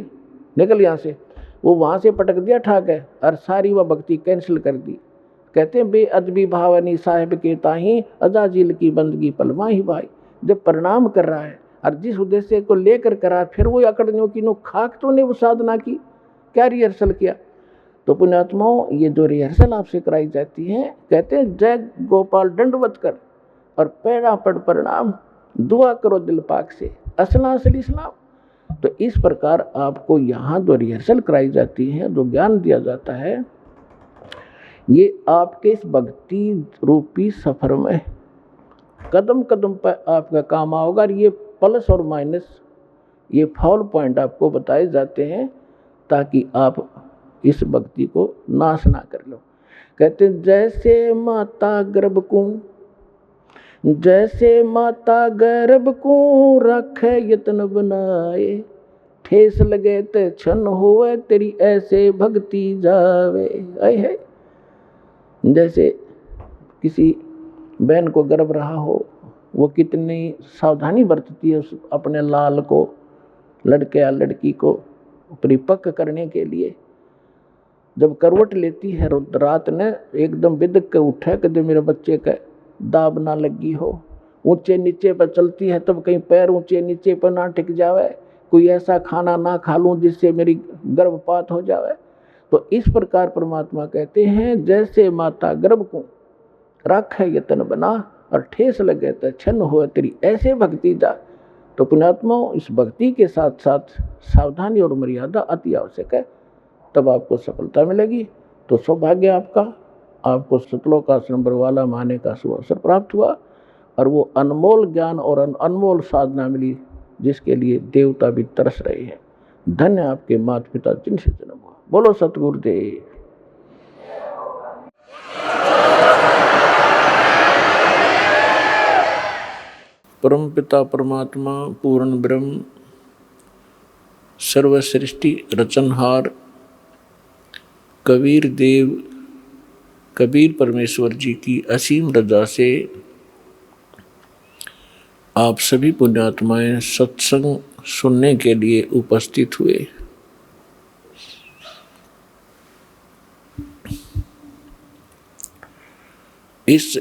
Speaker 2: निकल यहाँ से। वो वहाँ से पटक दिया ठाक है, और सारी वह भक्ति कैंसिल कर दी। कहते हैं बेअदबी भावनी साहिब के ताही, अजाजील की बंदगी पलमा ही भाई। जब प्रणाम कर रहा है और जिस उद्देश्य को लेकर करा, फिर वो अकड़ने की नो खाक तो ने वो साधना की, क्या रिहर्सल किया। तो पुण्यात्माओं, ये जो रिहर्सल आपसे कराई जाती है, कहते हैं जय गोपाल दंडवत कर, और पैरा पड़ प्रणाम, दुआ करो दिल पाक से, असला असली इस्लाम। तो इस प्रकार आपको यहाँ जो रिहर्सल कराई जाती है, जो ज्ञान दिया जाता है, ये आपके इस भक्ति रूपी सफर में कदम कदम पर आपका काम आओगा। और ये प्लस और माइनस, ये फॉल पॉइंट आपको बताए जाते हैं ताकि आप इस भक्ति को नाश ना कर लो। कहते जैसे माता गर्भ को, जैसे माता गर्भ को रखे यत्न बनाए, ठेस लगे ते क्षण होवे तेरी ऐसे भक्ति जावे। आए है, जैसे किसी बहन को गर्भ रहा हो, वो कितनी सावधानी बरतती है उस अपने लाल को, लड़के या लड़की को परिपक्व करने के लिए। जब करवट लेती है रात ने, एकदम बिदक के उठे कदे मेरे बच्चे का दाब ना लगी हो, ऊंचे नीचे पर चलती है तब कहीं पैर ऊंचे नीचे पर ना टिक जावे, कोई ऐसा खाना ना खा लूं जिससे मेरी गर्भपात हो जावे। तो इस प्रकार परमात्मा कहते हैं जैसे माता गर्भ को राखे यतन बना, और ठेस लगे तो छन्न हो तेरी ऐसे भक्ति जा। तो पुण्यात्माओं, इस भक्ति के साथ साथ सावधानी और मर्यादा अति आवश्यक है, तब आपको सफलता मिलेगी। तो सौभाग्य आपका, आपको सतलोकाश्रम बरवाला माने का शुभ अवसर प्राप्त हुआ, और वो अनमोल ज्ञान और अनमोल साधना मिली जिसके लिए देवता भी तरस रहे हैं। धन्य आपके माता पिता जिनसे जन्म हुआ। बोलो सतगुरुदेव। परम पिता परमात्मा पूर्ण ब्रह्म सर्व सृष्टि रचनहार कबीर देव कबीर परमेश्वर जी की असीम रजा से आप सभी पुण्यात्माएं सत्संग सुनने के लिए उपस्थित हुए। इस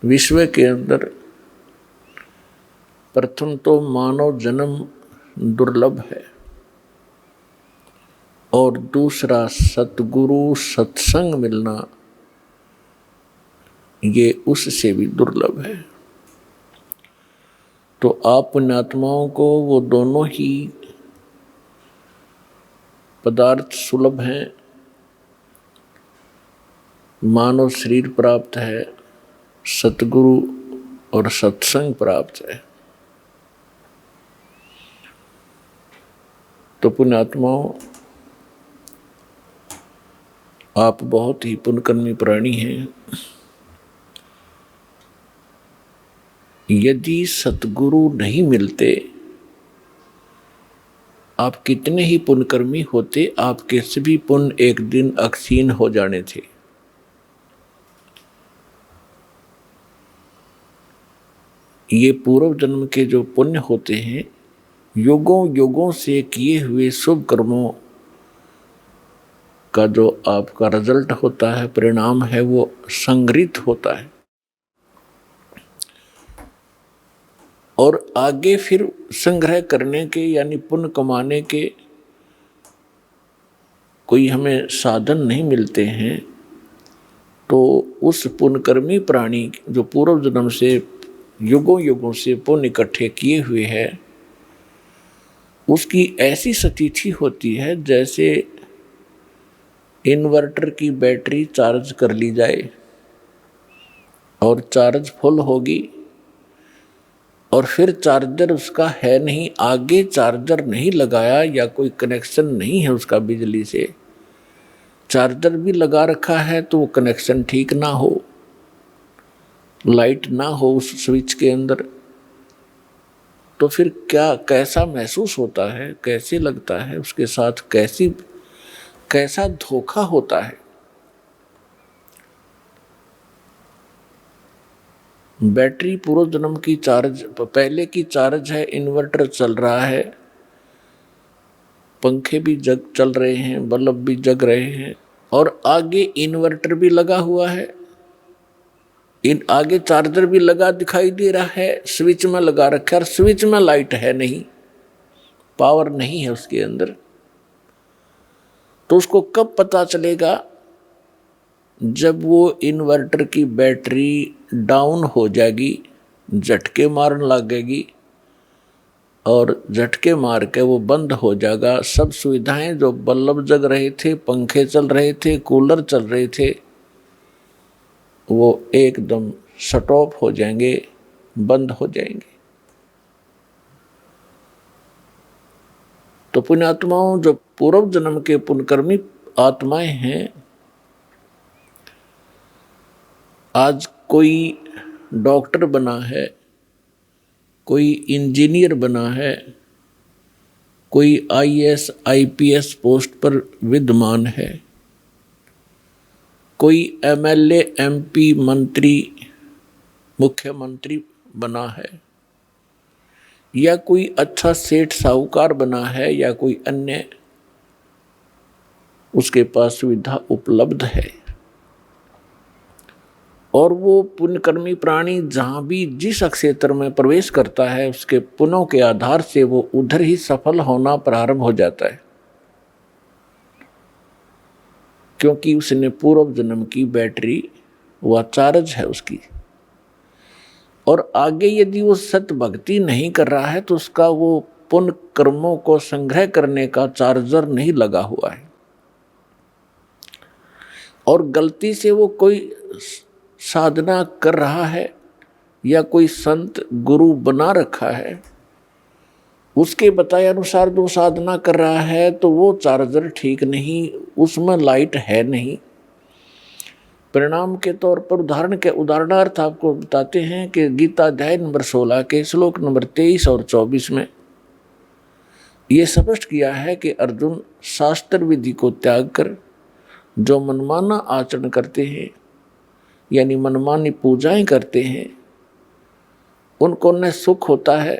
Speaker 2: विश्व के अंदर प्रथम तो मानव जन्म दुर्लभ है, और दूसरा सतगुरु सत्संग मिलना ये उससे भी दुर्लभ है। तो आप पुण्यात्माओं को वो दोनों ही पदार्थ सुलभ हैं। मानव शरीर प्राप्त है, सतगुरु और सत्संग प्राप्त है। तो पुण्यात्माओं, आप बहुत ही पुण्यकर्मी प्राणी हैं। यदि सतगुरु नहीं मिलते, आप कितने ही पुण्यकर्मी होते, आपके सभी पुण्य एक दिन अक्षीण हो जाने थे। ये पूर्व जन्म के जो पुण्य होते हैं, युगों युगों से किए हुए शुभ कर्मों का जो आपका रिजल्ट होता है, परिणाम है, वो संग्रहित होता है, और आगे फिर संग्रह करने के यानी पुण्य कमाने के कोई हमें साधन नहीं मिलते हैं। तो उस पुण्यकर्मी प्राणी जो पूर्व जन्म से युगों युगों से पुण्य इकट्ठे किए हुए हैं, उसकी ऐसी स्थिति होती है जैसे इन्वर्टर की बैटरी चार्ज कर ली जाए और चार्ज फुल होगी, और फिर चार्जर उसका है नहीं, आगे चार्जर नहीं लगाया या कोई कनेक्शन नहीं है उसका बिजली से, चार्जर भी लगा रखा है तो वो कनेक्शन ठीक ना हो, लाइट ना हो उस स्विच के अंदर, तो फिर क्या कैसा महसूस होता है, कैसे लगता है, उसके साथ कैसा धोखा होता है। बैटरी पूर्व जन्म की चार्ज पहले की चार्ज है, इन्वर्टर चल रहा है, पंखे भी चल रहे हैं, बल्ब भी जग रहे हैं, और आगे इन्वर्टर भी लगा हुआ है, आगे चार्जर भी लगा दिखाई दे रहा है, स्विच में लगा रखा है, और स्विच में लाइट है नहीं, पावर नहीं है उसके अंदर। तो उसको कब पता चलेगा जब वो इन्वर्टर की बैटरी डाउन हो जाएगी, झटके मारने लगेगी और झटके मार के वो बंद हो जाएगा, सब सुविधाएं जो बल्ब जग रहे थे, पंखे चल रहे थे, कूलर चल रहे थे, वो एकदम शट ऑफ हो जाएंगे, बंद हो जाएंगे। तो पुण्यात्माओं, जो पूर्व जन्म के पुण्यकर्मी आत्माएं हैं, आज कोई डॉक्टर बना है, कोई इंजीनियर बना है, कोई आईएएस आईपीएस पोस्ट पर विद्यमान है, कोई एमएलए एमपी मंत्री मुख्यमंत्री बना है, या कोई अच्छा सेठ साहूकार बना है, या कोई अन्य उसके पास सुविधा उपलब्ध है, और वो पुण्यकर्मी प्राणी जहाँ भी जिस क्षेत्र में प्रवेश करता है, उसके पुण्यों के आधार से वो उधर ही सफल होना प्रारंभ हो जाता है, क्योंकि उसने पूर्व जन्म की बैटरी वह चार्ज है उसकी। और आगे यदि वो सत भक्ति नहीं कर रहा है तो उसका वो पुण्य कर्मों को संग्रह करने का चार्जर नहीं लगा हुआ है, और गलती से वो कोई साधना कर रहा है या कोई संत गुरु बना रखा है, उसके बताए अनुसार जो साधना कर रहा है, तो वो चार्जर ठीक नहीं, उसमें लाइट है नहीं। परिणाम के तौर पर उदाहरणार्थ आपको बताते हैं कि गीता अध्याय नंबर 16 के श्लोक नंबर 23 और 24 में ये स्पष्ट किया है कि अर्जुन शास्त्र विधि को त्याग कर जो मनमाना आचरण करते हैं, यानी मनमानी पूजाएं करते हैं, उनको न सुख होता है,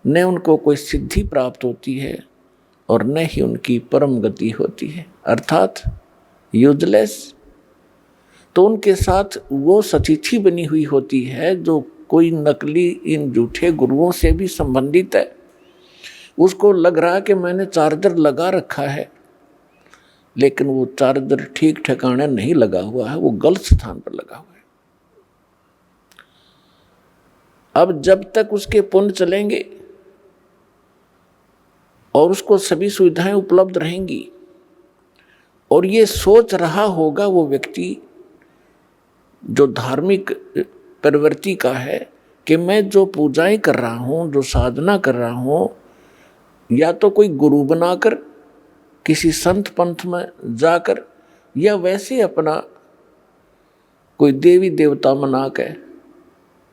Speaker 2: न उनको कोई सिद्धि प्राप्त होती है, और न ही उनकी परम गति होती है, अर्थात यूजलेस। तो उनके साथ वो सचिथी बनी हुई होती है जो कोई नकली इन झूठे गुरुओं से भी संबंधित है। उसको लग रहा है कि मैंने चार्जर लगा रखा है, लेकिन वो चार्जर ठीक ठिकाने नहीं लगा हुआ है, वो गलत स्थान पर लगा हुआ है। अब जब तक उसके पुण्य चलेंगे और उसको सभी सुविधाएं उपलब्ध रहेंगी, और ये सोच रहा होगा वो व्यक्ति जो धार्मिक प्रवृत्ति का है कि मैं जो पूजाएं कर रहा हूँ, जो साधना कर रहा हूँ, या तो कोई गुरु बनाकर किसी संत पंथ में जाकर, या वैसे अपना कोई देवी देवता मना के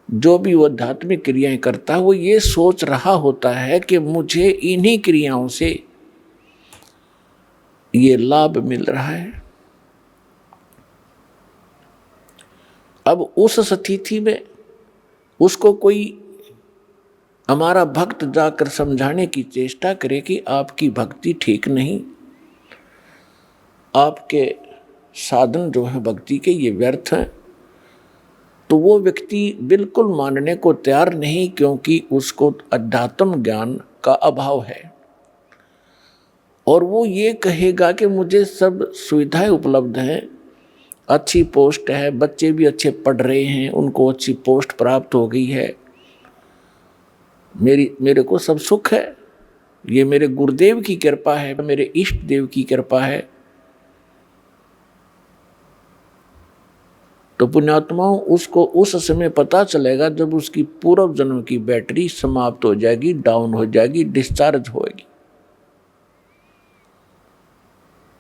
Speaker 2: जो भी वो आध्यात्मिक क्रियाएं करता है, वो ये सोच रहा होता है कि मुझे इन्हीं क्रियाओं से ये लाभ मिल रहा है। अब उस स्थिति में उसको कोई हमारा भक्त जाकर समझाने की चेष्टा करे कि आपकी भक्ति ठीक नहीं, आपके साधन जो है भक्ति के ये व्यर्थ हैं, तो वो व्यक्ति बिल्कुल मानने को तैयार नहीं, क्योंकि उसको अध्यात्म ज्ञान का अभाव है। और वो ये कहेगा कि मुझे सब सुविधाएं उपलब्ध हैं, अच्छी पोस्ट है, बच्चे भी अच्छे पढ़ रहे हैं, उनको अच्छी पोस्ट प्राप्त हो गई है, मेरे को सब सुख है, ये मेरे गुरुदेव की कृपा है, मेरे इष्ट देव की कृपा है। तो पुण्यात्माओं, उसको उस समय पता चलेगा जब उसकी पूर्व जन्म की बैटरी समाप्त हो जाएगी, डाउन हो जाएगी, डिस्चार्ज होगी।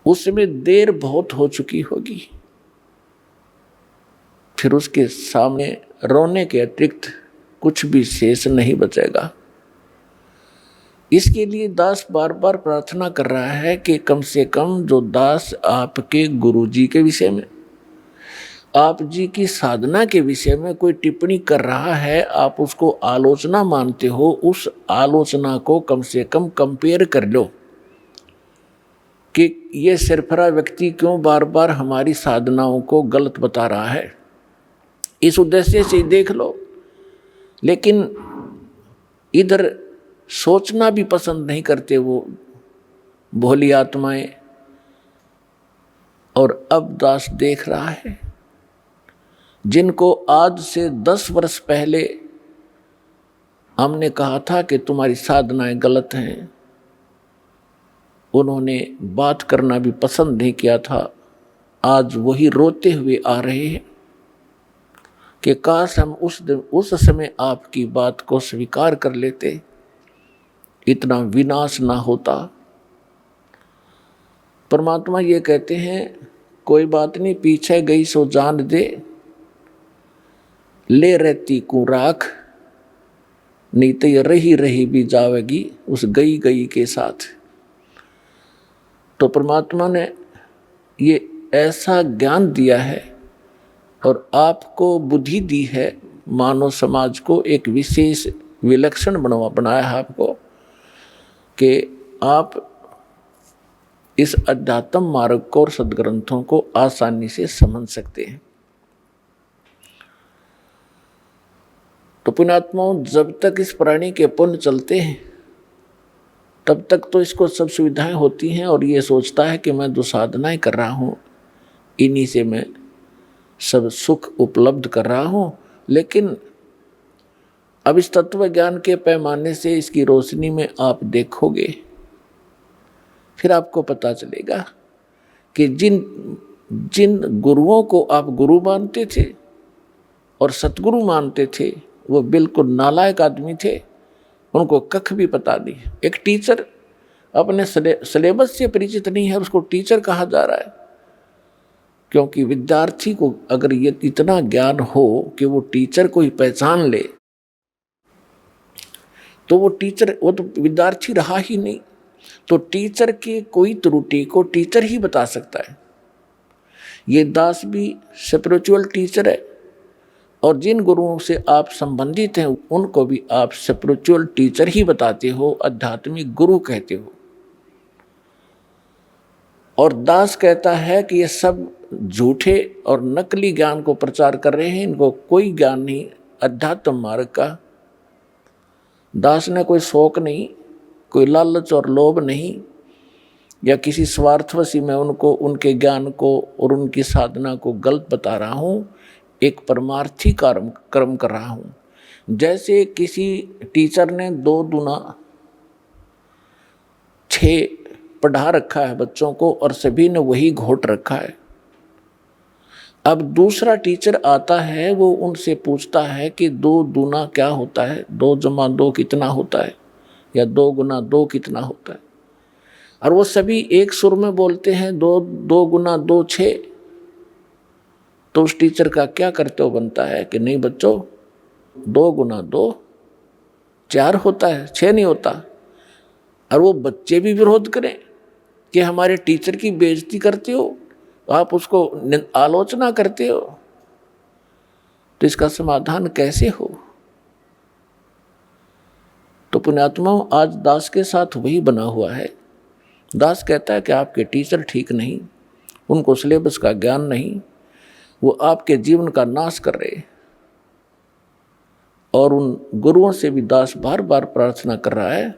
Speaker 2: उस समय देर बहुत हो चुकी होगी, फिर उसके सामने रोने के अतिरिक्त कुछ भी शेष नहीं बचेगा। इसके लिए दास बार बार प्रार्थना कर रहा है कि कम से कम जो दास आपके गुरु जी के विषय में, आप जी की साधना के विषय में कोई टिप्पणी कर रहा है, आप उसको आलोचना मानते हो, उस आलोचना को कम से कम कंपेयर कर लो कि ये सिरफरा व्यक्ति क्यों बार बार हमारी साधनाओं को गलत बता रहा है, इस उद्देश्य से देख लो। लेकिन इधर सोचना भी पसंद नहीं करते वो भोली आत्माएं, और अब दास देख रहा है जिनको आज से 10 वर्ष पहले हमने कहा था कि तुम्हारी साधनाएं गलत हैं, उन्होंने बात करना भी पसंद नहीं किया था, आज वही रोते हुए आ रहे हैं कि काश हम उस समय आपकी बात को स्वीकार कर लेते, इतना विनाश ना होता। परमात्मा ये कहते हैं कोई बात नहीं, पीछे गई सो जान दे, ले रहती को राख, नहीं तो ये रही रही भी जावेगी उस गई गई के साथ। तो परमात्मा ने ये ऐसा ज्ञान दिया है और आपको बुद्धि दी है, मानव समाज को एक विशेष विलक्षण बनाया है आपको कि आप इस अध्यात्म मार्ग को और सद्ग्रंथों को आसानी से समझ सकते हैं। तो पुण्यात्माओं, जब तक इस प्राणी के पुण्य चलते हैं तब तक तो इसको सब सुविधाएं होती हैं और ये सोचता है कि मैं जो साधनाएं कर रहा हूँ इन्हीं से मैं सब सुख उपलब्ध कर रहा हूँ। लेकिन अब इस तत्व ज्ञान के पैमाने से इसकी रोशनी में आप देखोगे, फिर आपको पता चलेगा कि जिन गुरुओं को आप गुरु मानते थे और सतगुरु मानते थे वो बिल्कुल नालायक आदमी थे, उनको कख भी पता नहीं। एक टीचर अपने सिलेबस से परिचित नहीं है, उसको टीचर कहा जा रहा है, क्योंकि विद्यार्थी को अगर ये इतना ज्ञान हो कि वो टीचर को ही पहचान ले तो वो तो विद्यार्थी रहा ही नहीं। तो टीचर की कोई त्रुटि को टीचर ही बता सकता है। ये दास भी स्पिरिचुअल टीचर है और जिन गुरुओं से आप संबंधित हैं उनको भी आप स्पिरिचुअल टीचर ही बताते हो, आध्यात्मिक गुरु कहते हो। और दास कहता है कि ये सब झूठे और नकली ज्ञान को प्रचार कर रहे हैं, इनको कोई ज्ञान नहीं अध्यात्म मार्ग का। दास ने कोई शौक नहीं, कोई लालच और लोभ नहीं, या किसी स्वार्थवशी मैं उनको उनके ज्ञान को और उनकी साधना को गलत बता रहा हूँ, एक परमार्थी कर्म कर रहा हूँ। जैसे किसी टीचर ने 2 दूना 6 पढ़ा रखा है बच्चों को और सभी ने वही घोट रखा है। अब दूसरा टीचर आता है, वो उनसे पूछता है कि 2 दूना क्या होता है, 2 जमा 2 कितना होता है, या 2 गुना 2 कितना होता है। और वो सभी एक सुर में बोलते हैं 2 गुना 2 6। तो उस टीचर का क्या कर्तव्य बनता है कि नहीं बच्चों, 2 गुना 2 4 होता है, 6 नहीं होता। और वो बच्चे भी विरोध करें कि हमारे टीचर की बेइज्जती करते हो, आप उसको आलोचना करते हो, तो इसका समाधान कैसे हो। तो पुण्यात्माओं, आज दास के साथ वही बना हुआ है। दास कहता है कि आपके टीचर ठीक नहीं, उनको सिलेबस का ज्ञान नहीं, वो आपके जीवन का नाश कर रहे। और उन गुरुओं से भी दास बार बार प्रार्थना कर रहा है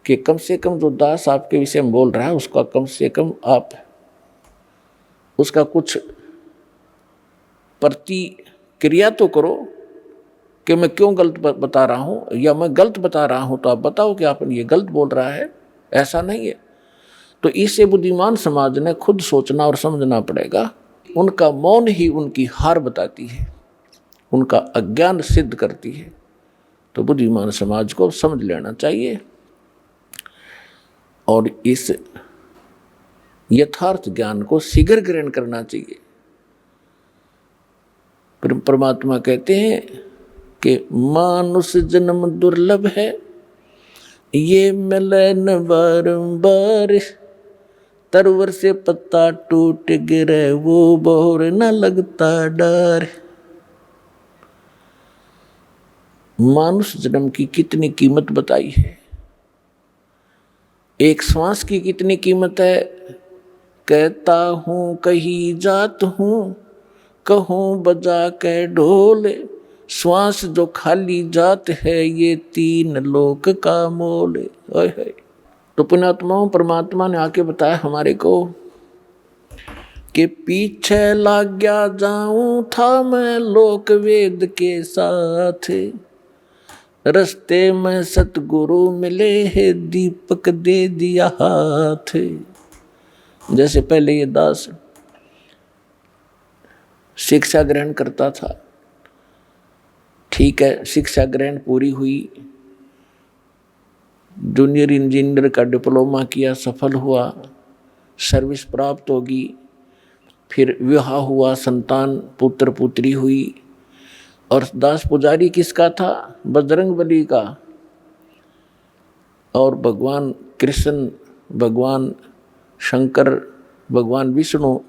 Speaker 2: कि कम से कम जो दास आपके विषय में बोल रहा है उसका कम से कम आप उसका कुछ प्रतिक्रिया तो करो कि मैं क्यों गलत बता रहा हूँ, या मैं गलत बता रहा हूँ तो आप बताओ कि आप ये गलत बोल रहा है, ऐसा नहीं है। तो इससे बुद्धिमान समाज ने खुद सोचना और समझना पड़ेगा। उनका मौन ही उनकी हार बताती है, उनका अज्ञान सिद्ध करती है। तो बुद्धिमान समाज को समझ लेना चाहिए और इस यथार्थ ज्ञान को शीघ्र ग्रहण करना चाहिए। परमात्मा कहते हैं कि मानुष जन्म दुर्लभ है, ये मिले न बारंबार, तरवर से पत्ता टूट गिरे वो बोर न लगता डर। मानुष जन्म की कितनी कीमत बताई है, एक श्वास की कितनी कीमत है। कहता हूँ कहीं जात हूँ, कहूँ बजा के ढोल, श्वास जो खाली जात है ये 3 लोक का मोल। तो पुण्यात्माओं, परमात्मा ने आके बताया हमारे को कि पीछे लग गया जाऊं था मैं लोक वेद के साथ, रस्ते में सतगुरु मिले है दीपक दे दिया हाथ। जैसे पहले ये दास शिक्षा ग्रहण करता था, ठीक है, शिक्षा ग्रहण पूरी हुई, जूनियर इंजीनियर का डिप्लोमा किया, सफल हुआ, सर्विस प्राप्त होगी, फिर विवाह हुआ, संतान पुत्र पुत्री हुई। और दास पुजारी किसका था? बजरंगबली का। और भगवान कृष्ण, भगवान शंकर, भगवान विष्णु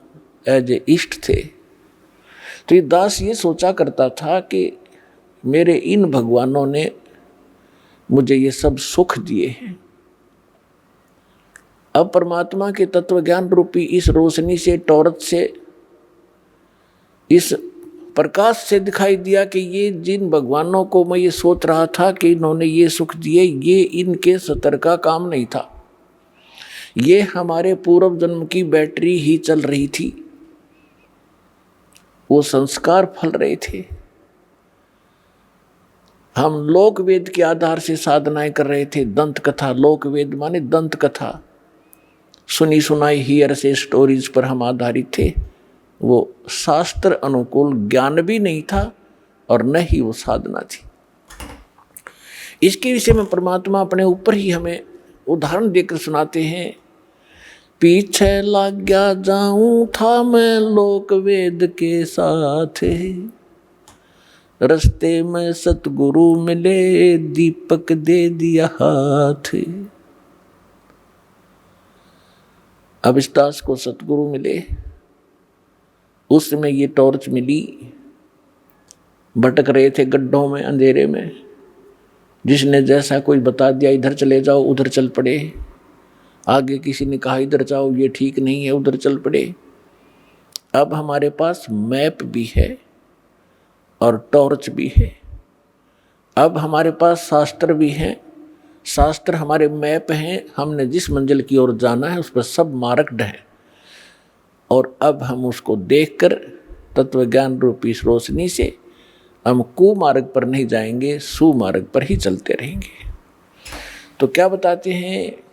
Speaker 2: एज ए इष्ट थे। तो ये दास ये सोचा करता था कि मेरे इन भगवानों ने मुझे ये सब सुख दिए हैं। अब परमात्मा के तत्व ज्ञान रूपी इस रोशनी से, टॉर्च से, इस प्रकाश से दिखाई दिया कि ये जिन भगवानों को मैं ये सोच रहा था कि इन्होंने ये सुख दिए, ये इनके सतर का काम नहीं था, ये हमारे पूर्व जन्म की बैटरी ही चल रही थी, वो संस्कार फल रहे थे। हम लोक वेद के आधार से साधनाएं कर रहे थे। दंत कथा, लोक वेद माने दंत कथा, सुनी सुनाई हियर से स्टोरीज पर हम आधारित थे। वो शास्त्र अनुकूल ज्ञान भी नहीं था और न ही वो साधना थी। इसके विषय में परमात्मा अपने ऊपर ही हमें उदाहरण देकर सुनाते हैं। पीछे लग गया जाऊं था मैं लोक वेद के साथ, रस्ते में सतगुरु मिले दीपक दे दिया हाथ। अब इस दास को सतगुरु मिले, उस समय ये टॉर्च मिली, भटक रहे थे गड्ढों में, अंधेरे में, जिसने जैसा कोई बता दिया इधर चले जाओ, उधर चल पड़े। आगे किसी ने कहा इधर जाओ, ये ठीक नहीं है, उधर चल पड़े। अब हमारे पास मैप भी है और टॉर्च भी है। अब हमारे पास शास्त्र भी हैं, शास्त्र हमारे मैप हैं, हमने जिस मंजिल की ओर जाना है उस पर सब मार्क्ड है। और अब हम उसको देखकर तत्व ज्ञान रूपी इस रोशनी से हम कुमार्ग पर नहीं जाएंगे, सुमार्ग पर ही चलते रहेंगे। तो क्या बताते हैं?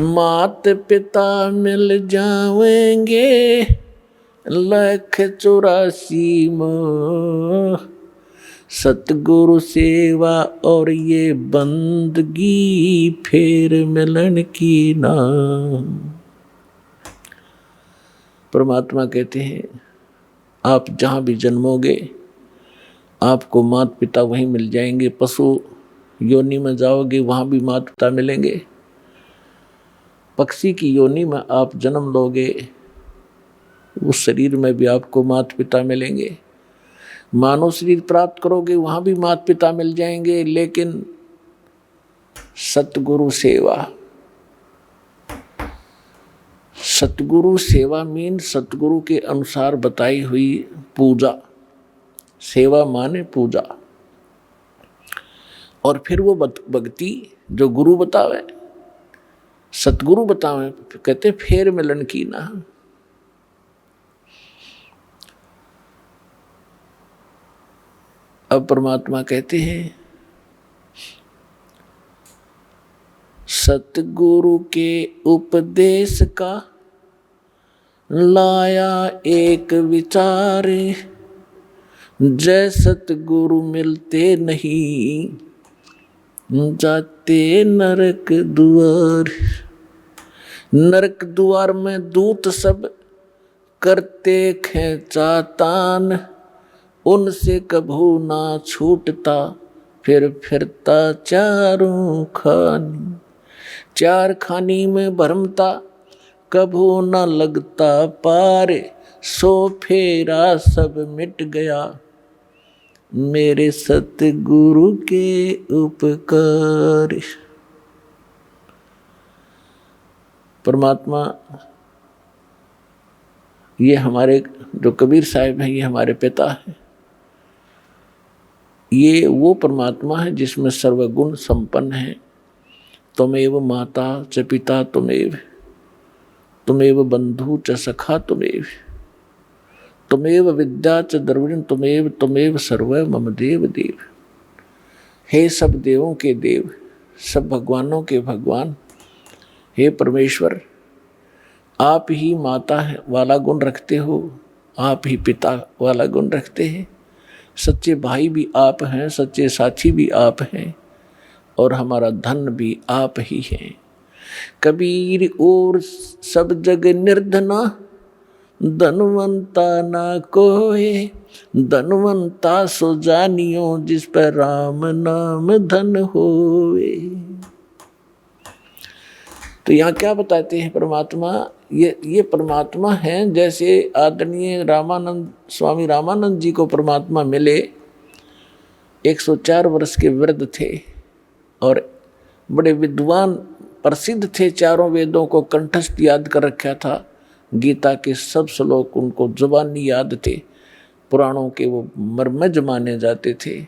Speaker 2: मात पिता मिल जाएंगे 184 में, सतगुरु सेवा और ये बंदगी फिर मिलन की नाम। परमात्मा कहते हैं आप जहाँ भी जन्मोगे आपको माता पिता वहीं मिल जाएंगे। पशु योनि में जाओगे वहाँ भी माता पिता मिलेंगे। पक्षी की योनि में आप जन्म लोगे, उस शरीर में भी आपको माता पिता मिलेंगे। मानव शरीर प्राप्त करोगे वहाँ भी माता पिता मिल जाएंगे। लेकिन सतगुरु सेवा, सतगुरु सेवा मीन सतगुरु के अनुसार बताई हुई पूजा। सेवा माने पूजा। और फिर वो भक्ति जो गुरु बतावे, सतगुरु बतावे, कहते फेर मिलन की ना। अब परमात्मा कहते हैं सतगुरु के उपदेश का लाया एक विचार, जय सतगुरु मिलते नहीं जाते नरक द्वार। नरक द्वार में दूत सब करते खेचातान, उनसे कभू ना छूटता फिर फिरता चारों खानी। चार खानी में भरमता कभू न लगता पार, सो फेरा सब मिट गया मेरे सतगुरु के उपकार। परमात्मा ये हमारे जो कबीर साहिब हैं, ये हमारे पिता हैं। ये वो परमात्मा है जिसमें सर्वगुण संपन्न है। त्वमेव माता च पिता त्वमेव, तुमेव बंधु च सखा तुमेव, तुमेव विद्या च द्रविण तुमेव, तुमेव सर्व मम देव देव। हे सब देवों के देव, सब भगवानों के भगवान, हे परमेश्वर, आप ही माता वाला गुण रखते हो, आप ही पिता वाला गुण रखते हैं, सच्चे भाई भी आप हैं, सच्चे साथी भी आप हैं, और हमारा धन भी आप ही हैं। कबीर और सब जग निर्धना, धनवंता ना कोय, धनवंता सो जानियो जिस पर राम नाम धन होवे। तो यहाँ क्या बताते हैं परमात्मा, ये परमात्मा हैं। जैसे आदरणीय रामानंद स्वामी रामानंद जी को परमात्मा मिले, 104 वर्ष के वृद्ध थे और बड़े विद्वान प्रसिद्ध थे, चारों वेदों को कंठस्थ याद कर रखा था, गीता के सब श्लोक उनको जुबानी याद थे, पुराणों के वो मर्मज माने जाते थे,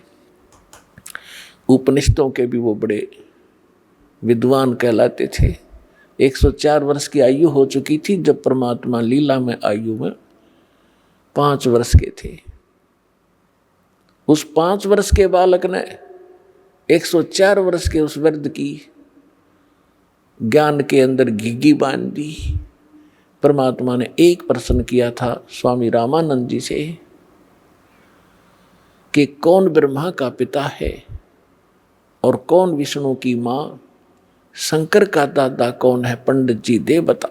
Speaker 2: उपनिषदों के भी वो बड़े विद्वान कहलाते थे। 104 वर्ष की आयु हो चुकी थी जब परमात्मा लीला में आयु में 5 वर्ष के थे। उस 5 वर्ष के बालक ने 104 वर्ष के उस वृद्ध की ज्ञान के अंदर घिघी बांध दी। परमात्मा ने एक प्रश्न किया था स्वामी रामानंद जी से कि कौन ब्रह्मा का पिता है और कौन विष्णु की माँ, शंकर का दादा कौन है, पंडित जी दे बता।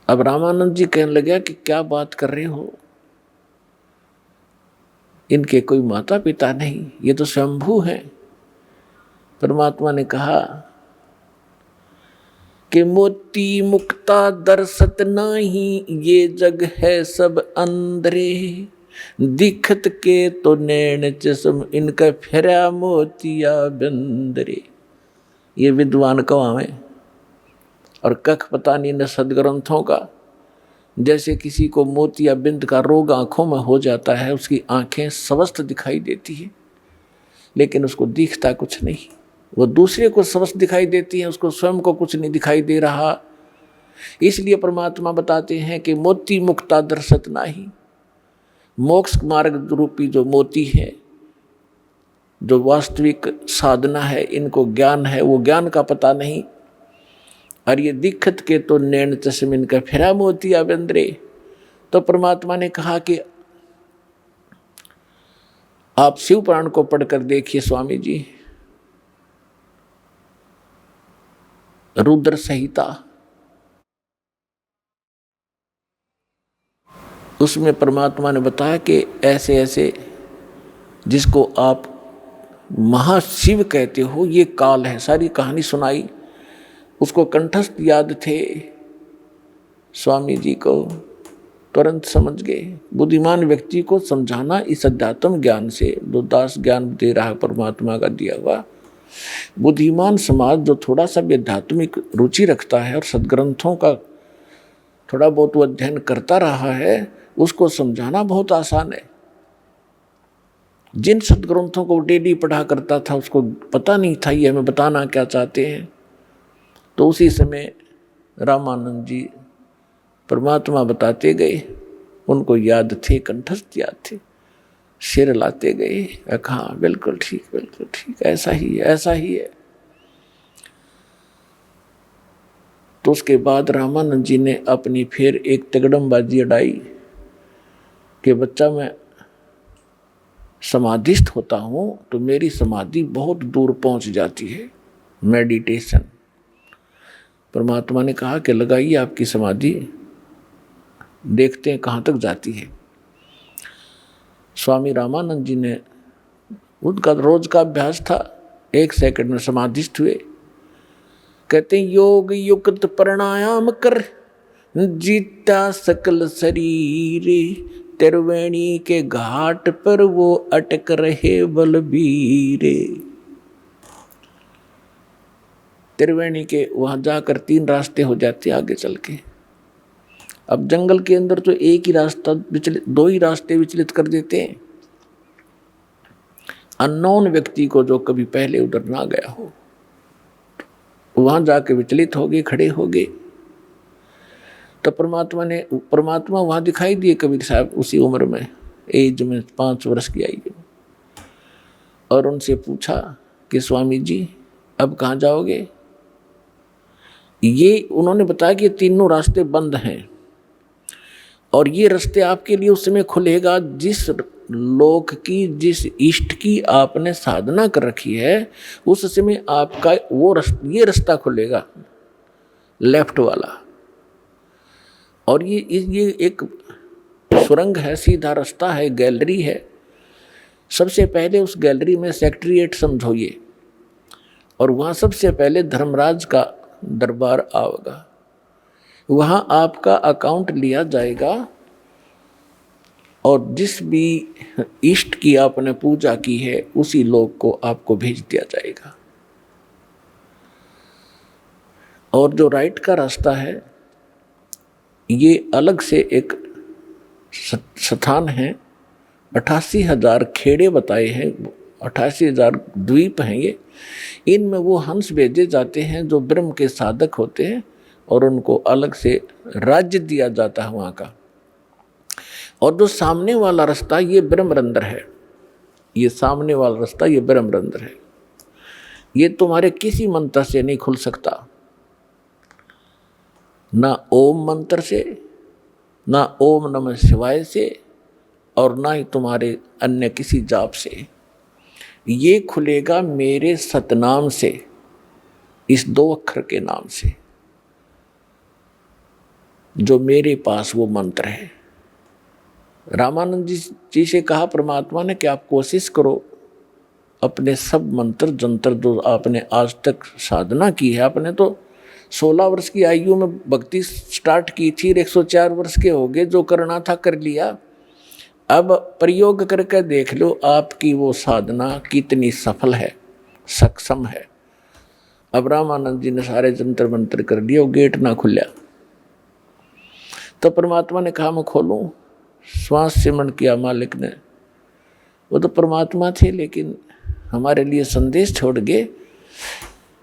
Speaker 2: अब रामानंद जी कहने लगे कि क्या बात कर रहे हो, इनके कोई माता पिता नहीं, ये तो स्वयंभू हैं। परमात्मा ने कहा कि मोती मुक्ता दर्शत नाही, ये जग है सब अंधरे, दिखत के तो नैन चश्म, इनका फेरा मोतिया बंदरे। ये विद्वान कौन है और कख पता नहीं न सदग्रंथों का। जैसे किसी को मोतिया बिंद का रोग आंखों में हो जाता है, उसकी आंखें स्वस्थ दिखाई देती है लेकिन उसको दिखता कुछ नहीं, वो दूसरे को स्वस्थ दिखाई देती है, उसको स्वयं को कुछ नहीं दिखाई दे रहा। इसलिए परमात्मा बताते हैं कि मोती मुक्ता दर्शत नाही, मोक्ष मार्ग रूपी जो मोती है, जो वास्तविक साधना है, इनको ज्ञान है, वो ज्ञान का पता नहीं। और ये दिक्कत के तो नैन चश्म, इनका फिरा मोतिया बंदरे। तो परमात्मा ने कहा कि आप शिव पुराण को पढ़कर देखिए स्वामी जी, रुद्र संहिता, उसमें परमात्मा ने बताया कि ऐसे ऐसे जिसको आप महाशिव कहते हो, ये काल है। सारी कहानी सुनाई, उसको कंठस्थ याद थे स्वामी जी को, तुरंत समझ गए। बुद्धिमान व्यक्ति को समझाना इस अध्यात्म ज्ञान से, जो दास ज्ञान दे रहा है परमात्मा का दिया हुआ, बुद्धिमान समाज जो थोड़ा सा भी आध्यात्मिक रुचि रखता है और सदग्रंथों का थोड़ा बहुत वो अध्ययन करता रहा है, उसको समझाना बहुत आसान है। जिन सदग्रंथों को डेली पढ़ा करता था उसको पता नहीं था ये हमें बताना क्या चाहते हैं, तो उसी समय रामानंद जी परमात्मा बताते गए, उनको याद थे, कंठस्थ याद थे, सिर लाते गए, हाँ बिल्कुल ठीक, ऐसा ही है, ऐसा ही है। तो उसके बाद रामानंद जी ने अपनी फिर एक तगड़मबाजी अड़ाई कि बच्चा मैं समाधिस्थ होता हूँ तो मेरी समाधि बहुत दूर पहुँच जाती है, मेडिटेशन। परमात्मा ने कहा कि लगाइए आपकी समाधि, देखते हैं कहाँ तक जाती है। स्वामी रामानंद जी ने, उनका रोज का अभ्यास था, 1 सेकंड में समाधिस्थ हुए। कहते हैं योग युक्त प्राणायाम कर, जीता सकल शरीरे, त्रिवेणी के घाट पर वो अटक रहे बलबीरे। त्रिवेणी के वहां जाकर 3 रास्ते हो जाते आगे चल के। अब जंगल के अंदर तो एक ही रास्ता विचलित, 2 ही रास्ते विचलित कर देते हैं। अननोन व्यक्ति को जो कभी पहले उधर ना गया हो, वहां जाके विचलित हो गए, खड़े हो गए। तो परमात्मा वहां दिखाई दिए कबीर साहब उसी उम्र में, एज में 5 वर्ष की आयु, और उनसे पूछा कि स्वामी जी अब कहाँ जाओगे। ये उन्होंने बताया कि तीनों रास्ते बंद हैं और ये रास्ते आपके लिए उस समय खुलेगा जिस लोक की, जिस इष्ट की आपने साधना कर रखी है, उस समय आपका ये रास्ता खुलेगा, लेफ्ट वाला। और ये एक सुरंग है, सीधा रास्ता है, गैलरी है। सबसे पहले उस गैलरी में सेक्रेटरीएट समझोइए, और वहाँ सबसे पहले धर्मराज का दरबार आएगा। वहाँ आपका अकाउंट लिया जाएगा और जिस भी इष्ट की आपने पूजा की है उसी लोक को आपको भेज दिया जाएगा। और जो राइट का रास्ता है ये अलग से एक स्थान है, 88,000 खेड़े बताए हैं, 88,000 द्वीप हैं ये। इनमें वो हंस भेजे जाते हैं जो ब्रह्म के साधक होते हैं और उनको अलग से राज्य दिया जाता है वहाँ का। और जो सामने वाला रास्ता ये ब्रह्मरंध्र है, ये सामने वाला रास्ता ये ब्रह्मरंध्र है। ये तुम्हारे किसी मंत्र से नहीं खुल सकता, ना ओम मंत्र से, ना ओम नमः शिवाय से, और ना ही तुम्हारे अन्य किसी जाप से। ये खुलेगा मेरे सतनाम से, इस 2 अक्षर के नाम से, जो मेरे पास वो मंत्र है। रामानंद जी से कहा परमात्मा ने कि आप कोशिश करो अपने सब मंत्र जंतर जो आपने आज तक साधना की है, आपने तो 16 वर्ष की आयु में भक्ति स्टार्ट की थी, 104 वर्ष के हो गए, जो करना था कर लिया। अब प्रयोग करके देख लो आपकी वो साधना कितनी सफल है, सक्षम है। अब रामानंद जी ने सारे जंतर मंत्र कर लिए, वो गेट ना खुला। तो परमात्मा ने कहा मैं खोलूं, श्वास सिमरण किया मालिक ने। वो तो परमात्मा थे लेकिन हमारे लिए संदेश छोड़ गए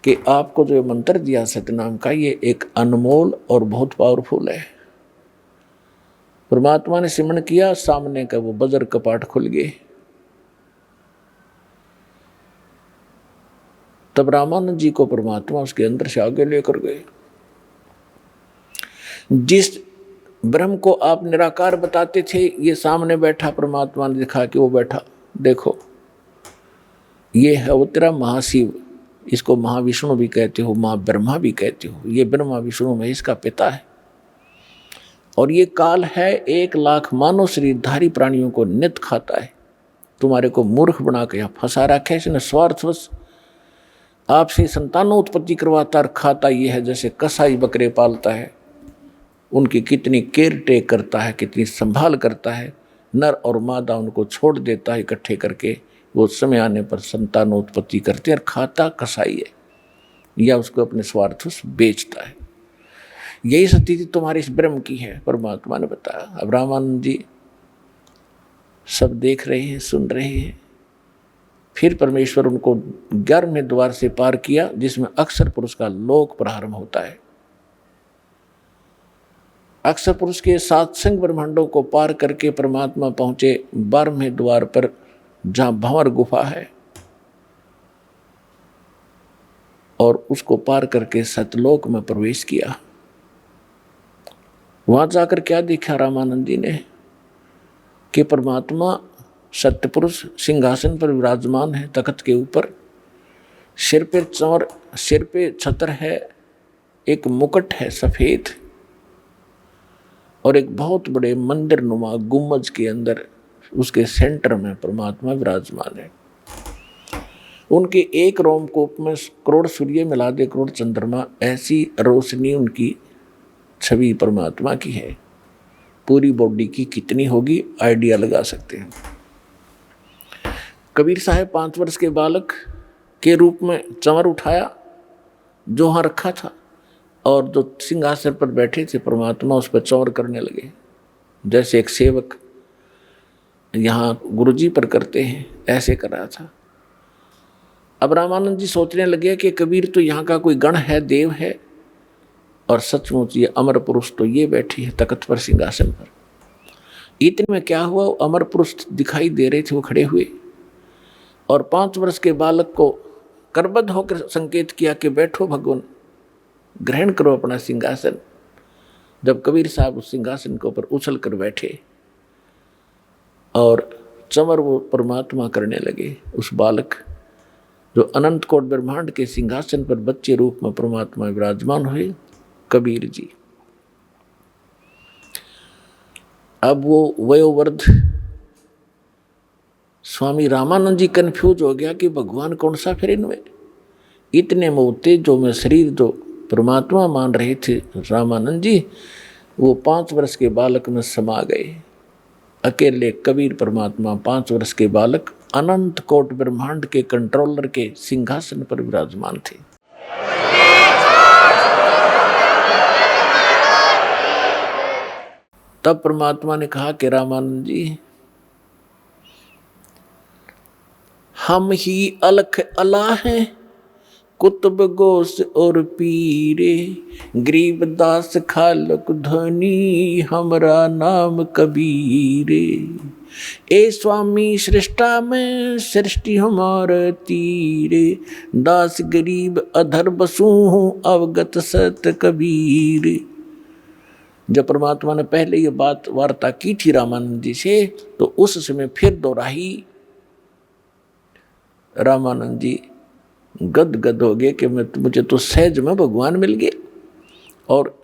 Speaker 2: कि आपको जो मंत्र दिया सतनाम का ये एक अनमोल और बहुत पावरफुल है। परमात्मा ने सिमरण किया, सामने का वो बजर कपाट खुल गए। तब रामानंद जी को परमात्मा उसके अंदर से आगे लेकर गए। जिस ब्रह्म को आप निराकार बताते थे, ये सामने बैठा परमात्मा ने दिखा कि वो बैठा, देखो ये है वो तेरा महाशिव, इसको महाविष्णु भी कहते हो, महाब्रह्मा भी कहते हो। ये ब्रह्मा विष्णु महेश का पिता है। और ये काल है 1 लाख मानव शरीरधारी प्राणियों को नित खाता है। तुम्हारे को मूर्ख बना के यहाँ फंसा रखा है इसने, स्वार्थवश आपसे संतानों उत्पत्ति करवाता और खाता ये है जैसे कसाई बकरे पालता है, उनकी कितनी केयर टेक करता है, कितनी संभाल करता है। नर और मादा उनको छोड़ देता है इकट्ठे करके, वो समय आने पर संतानों उत्पत्ति करते हैं, और खाता कसाई है या उसको अपने स्वार्थवश बेचता है। यही स्थिति तुम्हारी इस ब्रह्म की है, परमात्मा ने बताया। अब रामानंद जी सब देख रहे हैं, सुन रहे हैं। फिर परमेश्वर उनको 11वें द्वार से पार किया जिसमें अक्षर पुरुष का लोक प्रारंभ होता है। अक्षर पुरुष के 7 संग ब्रह्मांडों को पार करके परमात्मा पहुंचे 12वें द्वार पर, जहां भंवर गुफा है, और उसको पार करके सतलोक में प्रवेश किया। वहां जाकर क्या देखा रामानंद जी ने कि परमात्मा सत्यपुरुष सिंहासन पर विराजमान है, तख्त के ऊपर, सिर पे चंवर, सिर पे छत्र है, एक मुकुट है सफेद, और एक बहुत बड़े मंदिर नुमा गुम्बज के अंदर उसके सेंटर में परमात्मा विराजमान है। उनके एक रोमकूप में करोड़ सूर्य मिला दे करोड़ चंद्रमा, ऐसी रोशनी उनकी छवि परमात्मा की है। पूरी बॉडी की कितनी होगी आइडिया लगा सकते हैं। कबीर साहब 5 वर्ष के बालक के रूप में चंवर उठाया जो वहाँ रखा था, और जो सिंहासन पर बैठे थे परमात्मा उस पर चंवर करने लगे, जैसे एक सेवक यहाँ गुरुजी पर करते हैं, ऐसे कर रहा था। अब रामानंद जी सोचने लगे कि कबीर तो यहाँ का कोई गण है, देव है, और सचमुच ये अमर पुरुष तो ये बैठी है तख्त पर, सिंहासन पर। इतने में क्या हुआ, अमर पुरुष दिखाई दे रहे थे, वो खड़े हुए और 5 वर्ष के बालक को करबद्ध होकर संकेत किया कि बैठो भगवान, ग्रहण करो अपना सिंहासन। जब कबीर साहब उस सिंहासन के ऊपर उछल कर बैठे और चमर वो परमात्मा करने लगे, उस बालक जो अनंत कोट ब्रह्मांड के सिंहासन पर बच्चे रूप में परमात्मा विराजमान हुए, कबीर जी। अब वो वयोवृद्ध स्वामी रामानंद जी कंफ्यूज हो गया कि भगवान कौन सा फिर इनमें। इतने मोते जो मैं शरीर जो परमात्मा मान रहे थे रामानंद जी, वो 5 वर्ष के बालक में समा गए। अकेले कबीर परमात्मा 5 वर्ष के बालक अनंत कोट ब्रह्मांड के कंट्रोलर के सिंहासन पर विराजमान थे। तब परमात्मा ने कहा कि रामानंद जी, हम ही अलख अला हैं, कुतुब गोस और पीरे, गरीबदास खालक धनी, हमरा नाम कबीरे। ए स्वामी सृष्टा में सृष्टि हमार तीरे, दास गरीब अधर बसू हूँ अवगत सत कबीर। जब परमात्मा ने पहले ये बात वार्ता की थी रामानंद जी से, तो उस समय फिर दोहराई। रामानंद जी गदगद हो गए कि मुझे तो सहज में भगवान मिल गए, और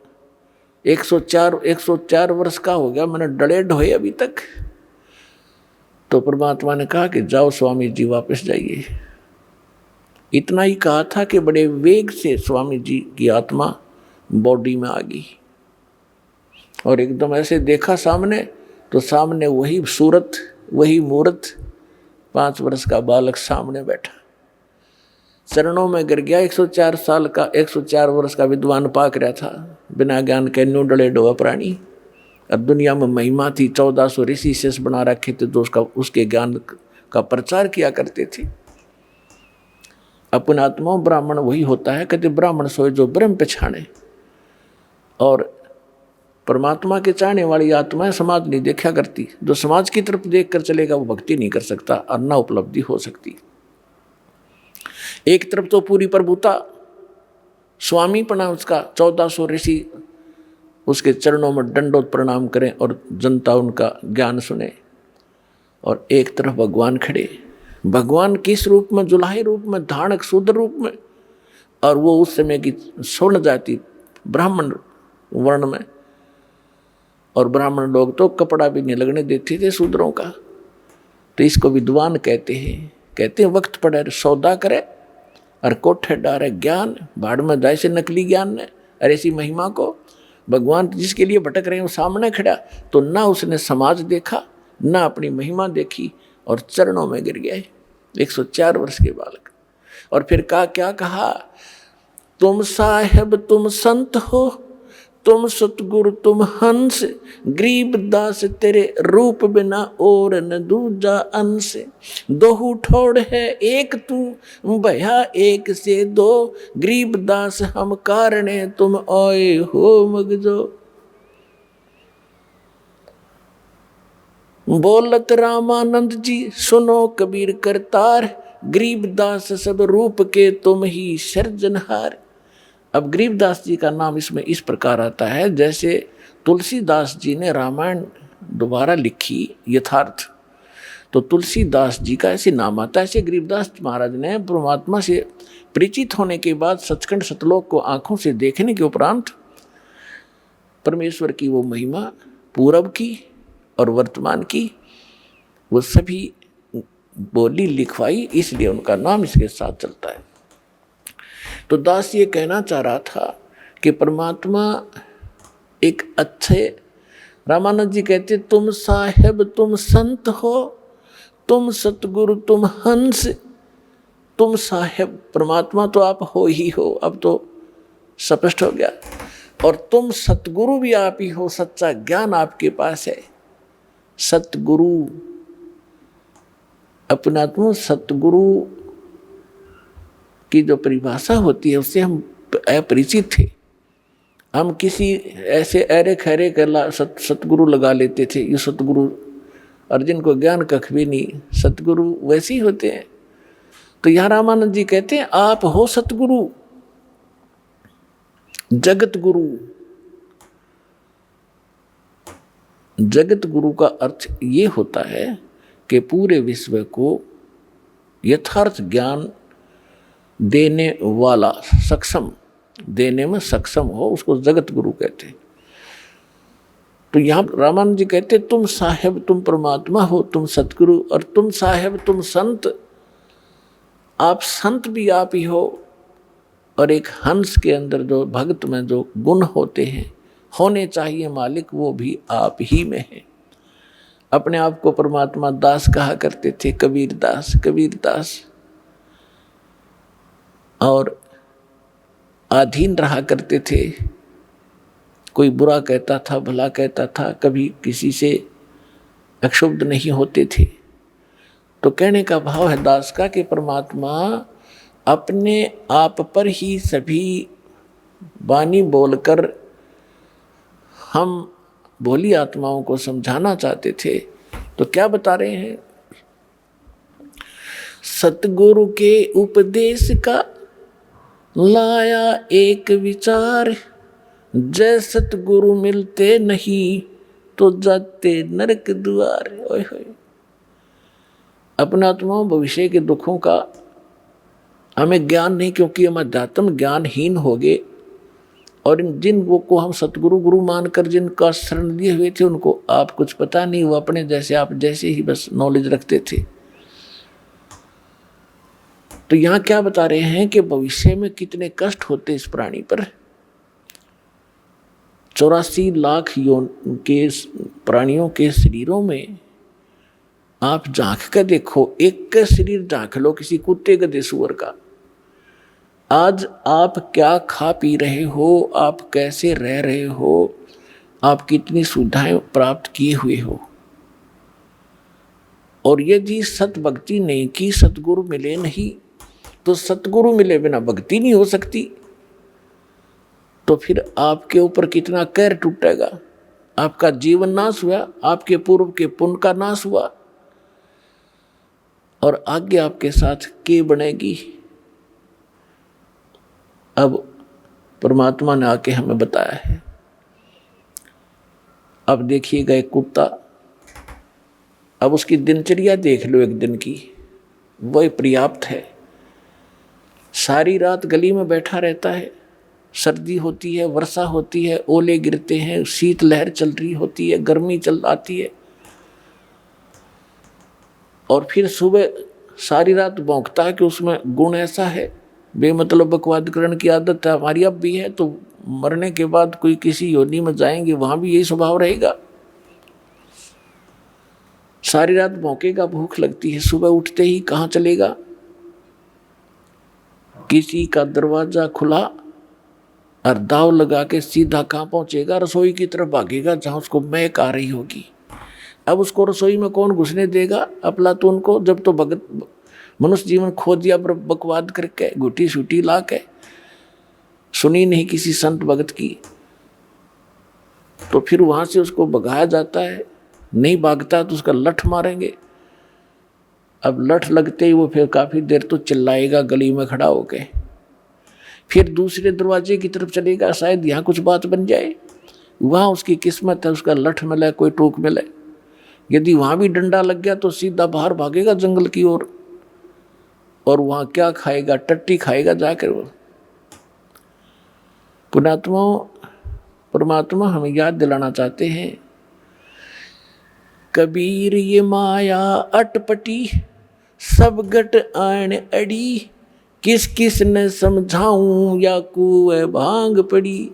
Speaker 2: 104 वर्ष का हो गया, मैंने डले ढोए अभी तक। तो परमात्मा ने कहा कि जाओ स्वामी जी वापस जाइए। इतना ही कहा था कि बड़े वेग से स्वामी जी की आत्मा बॉडी में आ गई, और एकदम ऐसे देखा सामने, तो सामने वही सूरत, वही मूर्त, 5 वर्ष का बालक सामने बैठा, चरणों में गिर गया। 104 साल का, 104 वर्ष का विद्वान पाक रहा था, बिना ज्ञान के न्यू डले डोआ प्राणी। अब दुनिया में महिमा थी, 1400 ऋषि शेष बना रखे थे जो उसके ज्ञान का प्रचार किया करते थे। अपन आत्मा ब्राह्मण वही होता है, कहते ब्राह्मण सोए जो ब्रह्म पहचाने। और परमात्मा के चाहने वाली आत्माएं समाज नहीं देखा करती। जो समाज की तरफ देख कर चलेगा वो भक्ति नहीं कर सकता और न उपलब्धि हो सकती। एक तरफ तो पूरी प्रभुता, स्वामी पना उसका, 1400 ऋषि उसके चरणों में दंडोत प्रणाम करें और जनता उनका ज्ञान सुने, और एक तरफ भगवान खड़े। भगवान किस रूप में? जुलाहे रूप में, धानक शूद्र रूप में, और वो उस समय की स्वर्ण जाति ब्राह्मण वर्ण में, और ब्राह्मण लोग तो कपड़ा भी नहीं लगने देते थे शूद्रों का। तो इसको विद्वान कहते हैं वक्त पड़े सौदा करे और कोठे डारे ज्ञान, भाड़ में जाए से नकली ज्ञान ने। और ऐसी महिमा को भगवान जिसके लिए भटक रहे हैं वो सामने खड़ा, तो ना उसने समाज देखा ना अपनी महिमा देखी, और चरणों में गिर गए 104 वर्ष के बालक। और फिर क्या कहा? तुम साहेब तुम संत हो, तुम सतगुरु तुम हंस, गरीबदास तेरे रूप बिना और न दूजा अंश। दोहू ठोड़ है एक तू, भया एक से दो, गरीबदास हम कारणे तुम आए हो मगजो। बोलत रामानंद जी सुनो कबीर करतार, गरीबदास सब रूप के तुम ही सृजनहार। अब गरीबदास जी का नाम इसमें इस प्रकार आता है जैसे तुलसीदास जी ने रामायण दोबारा लिखी यथार्थ, तो तुलसीदास जी का ऐसे नाम आता है। ऐसे गरीबदास महाराज ने परमात्मा से परिचित होने के बाद सचखंड सतलोक को आंखों से देखने के उपरांत परमेश्वर की वो महिमा पूर्व की और वर्तमान की वो सभी बोली लिखवाई, इसलिए उनका नाम इसके साथ चलता है। तो दास ये कहना चाह रहा था कि परमात्मा एक अच्छे, रामानंद जी कहते तुम साहेब तुम संत हो, तुम सतगुरु तुम हंस। तुम साहेब परमात्मा तो आप हो ही हो, अब तो स्पष्ट हो गया, और तुम सतगुरु भी आप ही हो, सच्चा ज्ञान आपके पास है। सतगुरु अपना तुम सतगुरु की जो परिभाषा होती है उससे हम अपरिचित थे। हम किसी ऐसे अरे खैरे का सतगुरु लगा लेते थे। ये सतगुरु अर्जुन को ज्ञान कख भी नहीं, सतगुरु वैसे ही होते हैं। तो यहाँ रामानंद जी कहते हैं आप हो सतगुरु, जगत गुरु। जगत गुरु का अर्थ ये होता है कि पूरे विश्व को यथार्थ ज्ञान देने वाला, सक्षम, देने में सक्षम हो, उसको जगत गुरु कहते हैं। तो यहाँ रामानंद जी कहते तुम साहेब, तुम परमात्मा हो, तुम सतगुरु, और तुम साहेब, तुम संत। आप संत भी आप ही हो, और एक हंस के अंदर जो भक्त में जो गुण होते हैं, होने चाहिए मालिक, वो भी आप ही में है। अपने आप को परमात्मा दास कहा करते थे, कबीर दास, कबीर दास, और अधीन रहा करते थे। कोई बुरा कहता था, भला कहता था, कभी किसी से अक्षुब्ध नहीं होते थे। तो कहने का भाव है दास का कि परमात्मा अपने आप पर ही सभी वाणी बोलकर हम भोली आत्माओं को समझाना चाहते थे। तो क्या बता रहे हैं? सतगुरु के उपदेश का लाया एक विचार, जय सतगुरु मिलते नहीं तो जाते नरक द्वार। ओए होए, अपने आत्माओं भविष्य के दुखों का हमें ज्ञान नहीं, क्योंकि हम अध्यात्म ज्ञानहीन हो गए। और जिन वो को हम सतगुरु गुरु मानकर जिनका शरण लिए हुए थे, उनको आप कुछ पता नहीं, वो अपने जैसे आप जैसे ही बस नॉलेज रखते थे। तो यहाँ क्या बता रहे हैं कि भविष्य में कितने कष्ट होते इस प्राणी पर। 84 लाख योन के प्राणियों के शरीरों में आप झांक कर देखो, एक का शरीर झांक लो किसी कुत्ते गधे सुअर का। आज आप क्या खा पी रहे हो, आप कैसे रह रहे हो, आप कितनी सुविधाएं प्राप्त किए हुए हो। और यदि सत भक्ति नहीं की, सतगुरु मिले नहीं, तो सतगुरु मिले बिना भक्ति नहीं हो सकती। तो फिर आपके ऊपर कितना कहर टूटेगा। आपका जीवन नाश हुआ, आपके पूर्व के पुण्य का नाश हुआ, और आगे आपके साथ के बनेगी। अब परमात्मा ने आके हमें बताया है। अब देखिएगा एक कुत्ता, अब उसकी दिनचर्या देख लो एक दिन की, वही पर्याप्त है। सारी रात गली में बैठा रहता है, सर्दी होती है, वर्षा होती है, ओले गिरते हैं, शीत लहर चल रही होती है, गर्मी चल आती है, और फिर सुबह सारी रात भौंकता है कि उसमें गुण ऐसा है। बेमतलब बकवादकरण की आदत है, हमारी अब भी है। तो मरने के बाद कोई किसी योनि में जाएंगे, वहां भी यही स्वभाव रहेगा। सारी रात भौंकेगा, भूख लगती है, सुबह उठते ही कहाँ चलेगा? किसी का दरवाजा खुला और दाव लगा के सीधा कहाँ पहुंचेगा? रसोई की तरफ भागेगा, जहां उसको महक आ रही होगी। अब उसको रसोई में कौन घुसने देगा? अफलातून को। जब तो भगत मनुष्य जीवन खो दिया बकवाद करके, घुटी सूटी ला के, सुनी नहीं किसी संत भगत की, तो फिर वहां से उसको भगाया जाता है। नहीं भागता तो उसका लठ मारेंगे। अब लठ लगते ही वो फिर काफी देर तो चिल्लाएगा गली में खड़ा होके, फिर दूसरे दरवाजे की तरफ चलेगा, शायद यहाँ कुछ बात बन जाए। वहां उसकी किस्मत है, उसका लठ मिले, कोई टोक मिले। यदि वहां भी डंडा लग गया तो सीधा बाहर भागेगा जंगल की ओर, और वहां क्या खाएगा? टट्टी खाएगा जाकर। वो पुणात्मा परमात्मा हमें याद दिलाना चाहते हैं, कबीर ये माया अटपटी, सब गट आन अड़ी, किस किस ने समझाऊं या कुएं भांग पड़ी।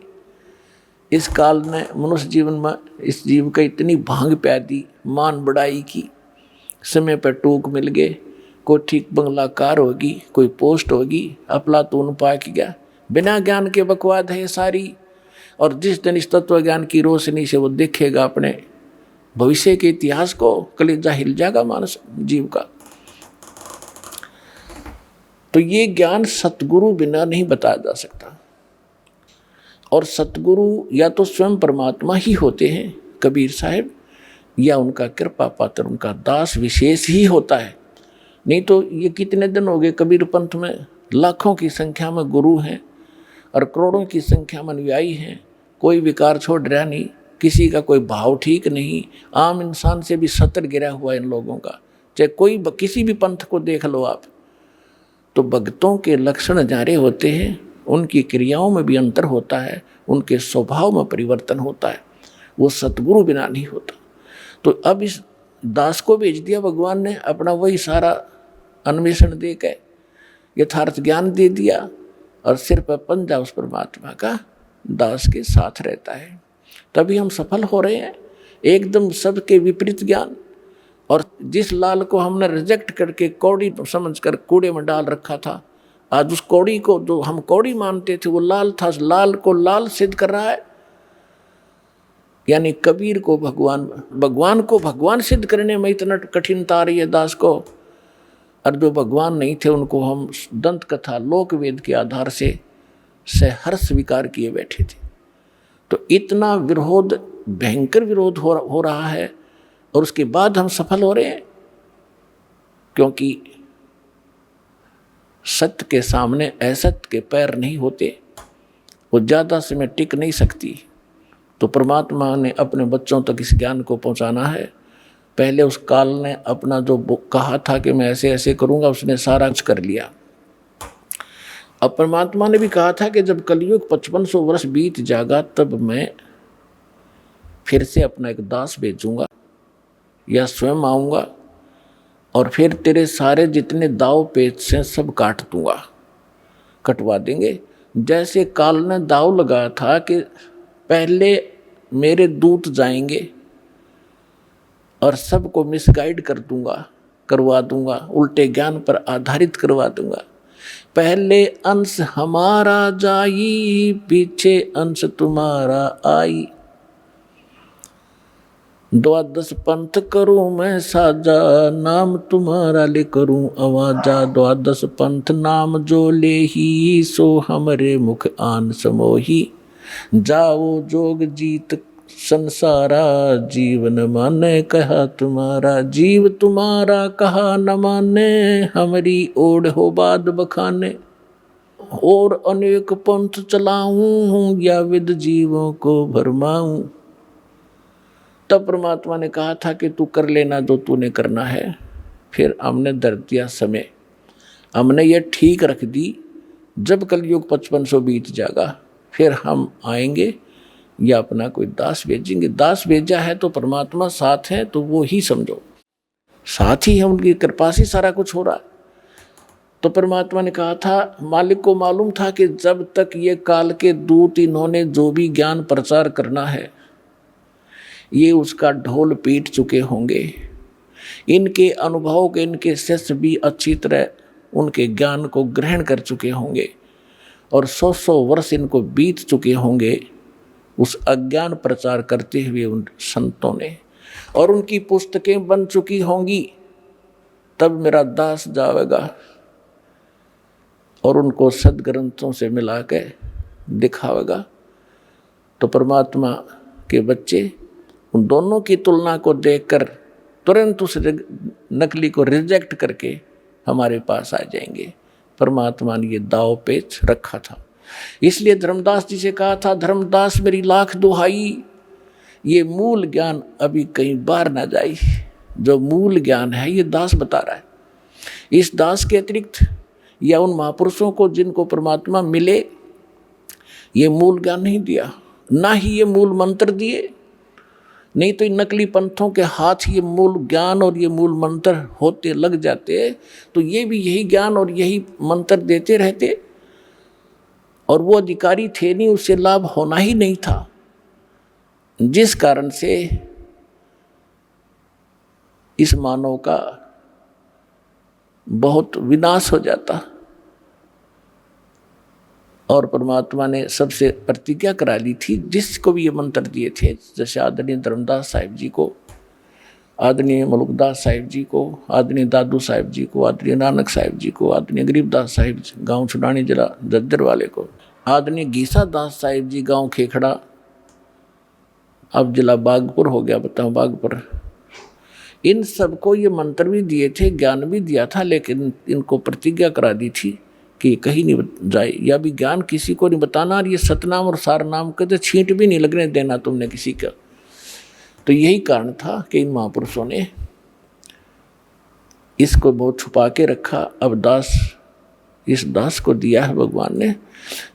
Speaker 2: इस काल ने मनुष्य जीवन में इस जीव का इतनी भांग प्यादी, मान बढ़ाई की, समय पर टूक मिल गए, कोई ठीक बंगला कार होगी, कोई पोस्ट होगी, अफलातून पाक गया। बिना ज्ञान के बकवाद है सारी। और जिस दिन इस तत्व ज्ञान की रोशनी से वो देखेगा अपने भविष्य के इतिहास को, कलेजा हिल जाएगा मानस जीव का। तो ये ज्ञान सतगुरु बिना नहीं बताया जा सकता। और सतगुरु या तो स्वयं परमात्मा ही होते हैं कबीर साहब, या उनका कृपा पात्र, उनका दास विशेष ही होता है। नहीं तो ये कितने दिन हो गए कबीर पंथ में लाखों की संख्या में गुरु हैं और करोड़ों की संख्या में अनुयायी हैं, कोई विकार छोड़ रहा नहीं, किसी का कोई भाव ठीक नहीं, आम इंसान से भी सतर गिरा हुआ इन लोगों का। चाहे कोई किसी भी पंथ को देख लो आप, तो भक्तों के लक्षण जारे होते हैं, उनकी क्रियाओं में भी अंतर होता है, उनके स्वभाव में परिवर्तन होता है, वो सतगुरु बिना नहीं होता। तो अब इस दास को भेज दिया भगवान ने, अपना वही सारा अन्वेषण दे के यथार्थ ज्ञान दे दिया, और सिर पर पंजा उस परमात्मा का दास के साथ रहता है। तभी हम सफल हो रहे हैं। एकदम सबके विपरीत ज्ञान, और जिस लाल को हमने रिजेक्ट करके कौड़ी समझकर कूड़े में डाल रखा था, आज उस कौड़ी को जो हम कौड़ी मानते थे वो लाल था, लाल को लाल सिद्ध कर रहा है। यानी कबीर को भगवान, भगवान को भगवान सिद्ध करने में इतना कठिनता आ रही है दास को, और जो भगवान नहीं थे उनको हम दंत कथा लोक वेद के आधार से सहर्ष स्वीकार किए बैठे थे। तो इतना विरोध, भयंकर विरोध हो रहा है, और उसके बाद हम सफल हो रहे हैं, क्योंकि सत्य के सामने असत्य के पैर नहीं होते, वो ज़्यादा समय टिक नहीं सकती। तो परमात्मा ने अपने बच्चों तक इस ज्ञान को पहुंचाना है। पहले उस काल ने अपना जो कहा था कि मैं ऐसे ऐसे करूंगा, उसने सारा कुछ कर लिया। अब परमात्मा ने भी कहा था कि जब कलयुग 5500 वर्ष बीत जाएगा, तब मैं फिर से अपना एक दास भेजूंगा या स्वयं आऊँगा, और फिर तेरे सारे जितने दाव पेच से सब काट दूंगा, कटवा देंगे। जैसे काल ने दाव लगाया था कि पहले मेरे दूत जाएंगे और सबको मिसगाइड कर दूंगा, करवा दूंगा, उल्टे ज्ञान पर आधारित करवा दूंगा। पहले अंश हमारा जाई, पीछे अंश तुम्हारा आई। 12 पंथ करूं मैं साजा, नाम तुम्हारा ले करूं आवाजा। 12 पंथ नाम जो ले ही, सो हमरे मुख आन समोही। जाओ जोग जीत संसारा, जीवन माने कहा तुम्हारा। जीव तुम्हारा कहा न माने, हमारी ओढ़ हो बाद बखाने। और अनेक पंथ चलाऊं, या विद जीवों को भरमाऊं। तब परमात्मा ने कहा था कि तू कर लेना जो तूने करना है। फिर हमने धर दिया समय, हमने ये ठीक रख दी, जब कलयुग 5500 बीत जाएगा फिर हम आएंगे या अपना कोई दास भेजेंगे। दास भेजा है तो परमात्मा साथ है, तो वो ही समझो साथ ही है, उनकी कृपा से सारा कुछ हो रहा है। तो परमात्मा ने कहा था, मालिक को मालूम था कि जब तक ये काल के दूत इन्होंने जो भी ज्ञान प्रचार करना है, ये उसका ढोल पीट चुके होंगे। इनके अनुभव के इनके शिष्य भी अच्छी तरह उनके ज्ञान को ग्रहण कर चुके होंगे, और 100 वर्ष इनको बीत चुके होंगे उस अज्ञान प्रचार करते हुए उन संतों ने, और उनकी पुस्तकें बन चुकी होंगी। तब मेरा दास जाएगा और उनको सदग्रंथों से मिला के दिखावेगा। तो परमात्मा के बच्चे उन दोनों की तुलना को देखकर तुरंत उस नकली को रिजेक्ट करके हमारे पास आ जाएंगे। परमात्मा ने ये दाव पेच रखा था। इसलिए धर्मदास जी से कहा था, धर्मदास मेरी लाख दुहाई, ये मूल ज्ञान अभी कहीं बाहर ना जाए। जो मूल ज्ञान है ये दास बता रहा है। इस दास के अतिरिक्त या उन महापुरुषों को जिनको परमात्मा मिले, ये मूल ज्ञान नहीं दिया, ना ही ये मूल मंत्र दिए। नहीं तो इन नकली पंथों के हाथ ये मूल ज्ञान और ये मूल मंत्र होते लग जाते, तो ये भी यही ज्ञान और यही मंत्र देते रहते, और वो अधिकारी थे नहीं, उससे लाभ होना ही नहीं था, जिस कारण से इस मानव का बहुत विनाश हो जाता। और परमात्मा ने सबसे प्रतिज्ञा करा ली थी, जिसको भी ये मंत्र दिए थे, जैसे आदरणीय धर्मदास साहिब जी को, आदरणीय मलुकदास साहिब जी को, आदरणीय दादू साहिब जी को, आदरणीय नानक साहिब जी को, आदरणीय गरीबदास साहिब गांव छुड़ानी जिला जज्जर वाले को, आदरणीय गीसा दास साहिब जी गांव खेखड़ा, अब जिला बागपुर हो गया, बताओ बागपुर। इन सबको ये मंत्र भी दिए थे, ज्ञान भी दिया था, लेकिन इनको प्रतिज्ञा करा दी थी कि कहीं नहीं जाए, या भी ज्ञान किसी को नहीं बताना, और ये सतनाम और सारनाम के तो छींट भी नहीं लगने देना तुमने किसी का। तो यही कारण था कि इन महापुरुषों ने इसको बहुत छुपा के रखा। अब दास, इस दास को दिया है भगवान ने।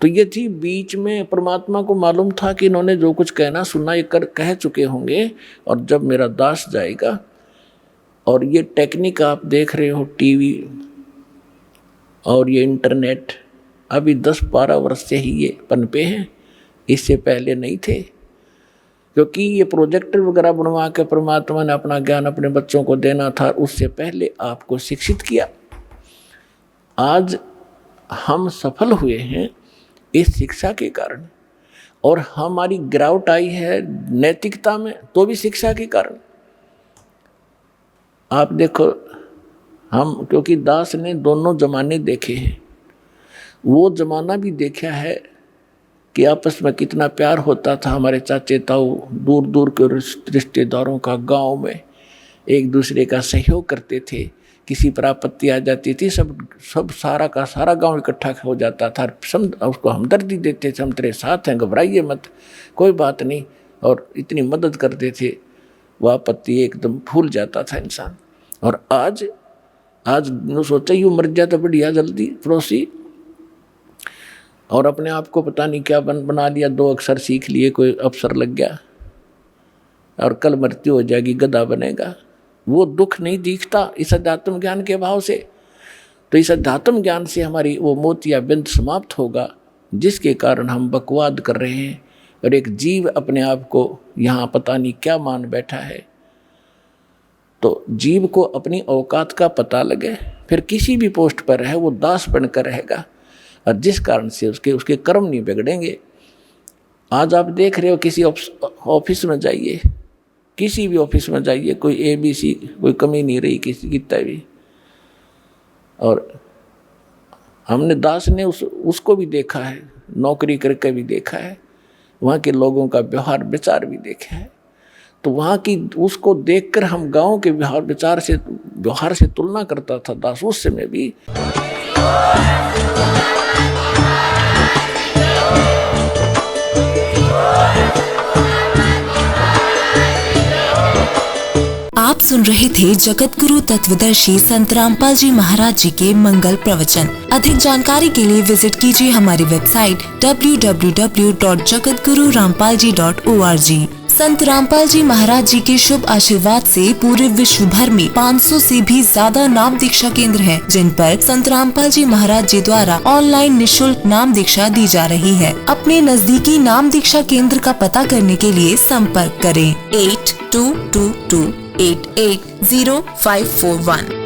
Speaker 2: तो ये थी, बीच में परमात्मा को मालूम था कि इन्होंने जो कुछ कहना सुनना ये कह चुके होंगे, और जब मेरा दास जाएगा, और ये टेक्निक आप देख रहे हो, टीवी और ये इंटरनेट अभी 10-12 वर्ष से ही ये पनपे हैं, इससे पहले नहीं थे। क्योंकि ये प्रोजेक्टर वगैरह बनवा के परमात्मा ने अपना ज्ञान अपने बच्चों को देना था, उससे पहले आपको शिक्षित किया। आज हम सफल हुए हैं इस शिक्षा के कारण, और हमारी गिरावट आई है नैतिकता में, तो भी शिक्षा के कारण। आप देखो, हम क्योंकि दास ने दोनों जमाने देखे हैं, वो जमाना भी देखा है कि आपस में कितना प्यार होता था। हमारे चाचे ताऊ दूर दूर के रिश्तेदारों का गांव में एक दूसरे का सहयोग करते थे। किसी पर आपत्ति आ जाती थी, सब सारा का सारा गांव इकट्ठा हो जाता था, उसको हमदर्दी देते थे, हम तेरे साथ हैं, घबराइए मत, कोई बात नहीं, और इतनी मदद करते थे, वह आपत्ति एकदम भूल जाता था इंसान। और आज सोचा यूँ मर जाए तो बढ़िया जल्दी पड़ोसी, और अपने आप को पता नहीं क्या बना लिया, 2 अक्षर सीख लिए, कोई अफसर लग गया, और कल मृत्यु हो जाएगी, गधा बनेगा। वो दुख नहीं दिखता इस अध्यात्म ज्ञान के भाव से। तो इस अध्यात्म ज्ञान से हमारी वो मोतिया बिंद समाप्त होगा, जिसके कारण हम बकवाद कर रहे हैं, और एक जीव अपने आप को यहाँ पता नहीं क्या मान बैठा है। तो जीव को अपनी औकात का पता लगे, फिर किसी भी पोस्ट पर रहे वो दास बनकर रहेगा, और जिस कारण से उसके कर्म नहीं बिगड़ेंगे। आज आप देख रहे हो, किसी ऑफिस में जाइए, किसी भी ऑफिस में जाइए, कोई ABC कोई कमी नहीं रही किसी कितना भी। और हमने दास ने उसको भी देखा है, नौकरी करके भी देखा है, वहाँ के लोगों का व्यवहार विचार भी देखा है। तो वहाँ की उसको देखकर हम गांव के व्यवहार से तुलना करता था दास उस समय भी।
Speaker 3: आप सुन रहे थे जगत गुरु तत्वदर्शी संत रामपाल जी महाराज जी के मंगल प्रवचन। अधिक जानकारी के लिए विजिट कीजिए हमारी वेबसाइट www.jagatgururampalji.org। संत रामपाल जी महाराज जी के शुभ आशीर्वाद से पूरे विश्व भर में 500 से भी ज्यादा नाम दीक्षा केंद्र हैं, जिन पर संत रामपाल जी महाराज जी द्वारा ऑनलाइन निःशुल्क नाम दीक्षा दी जा रही है। अपने नजदीकी नाम दीक्षा केंद्र का पता करने के लिए संपर्क करें 8222880541।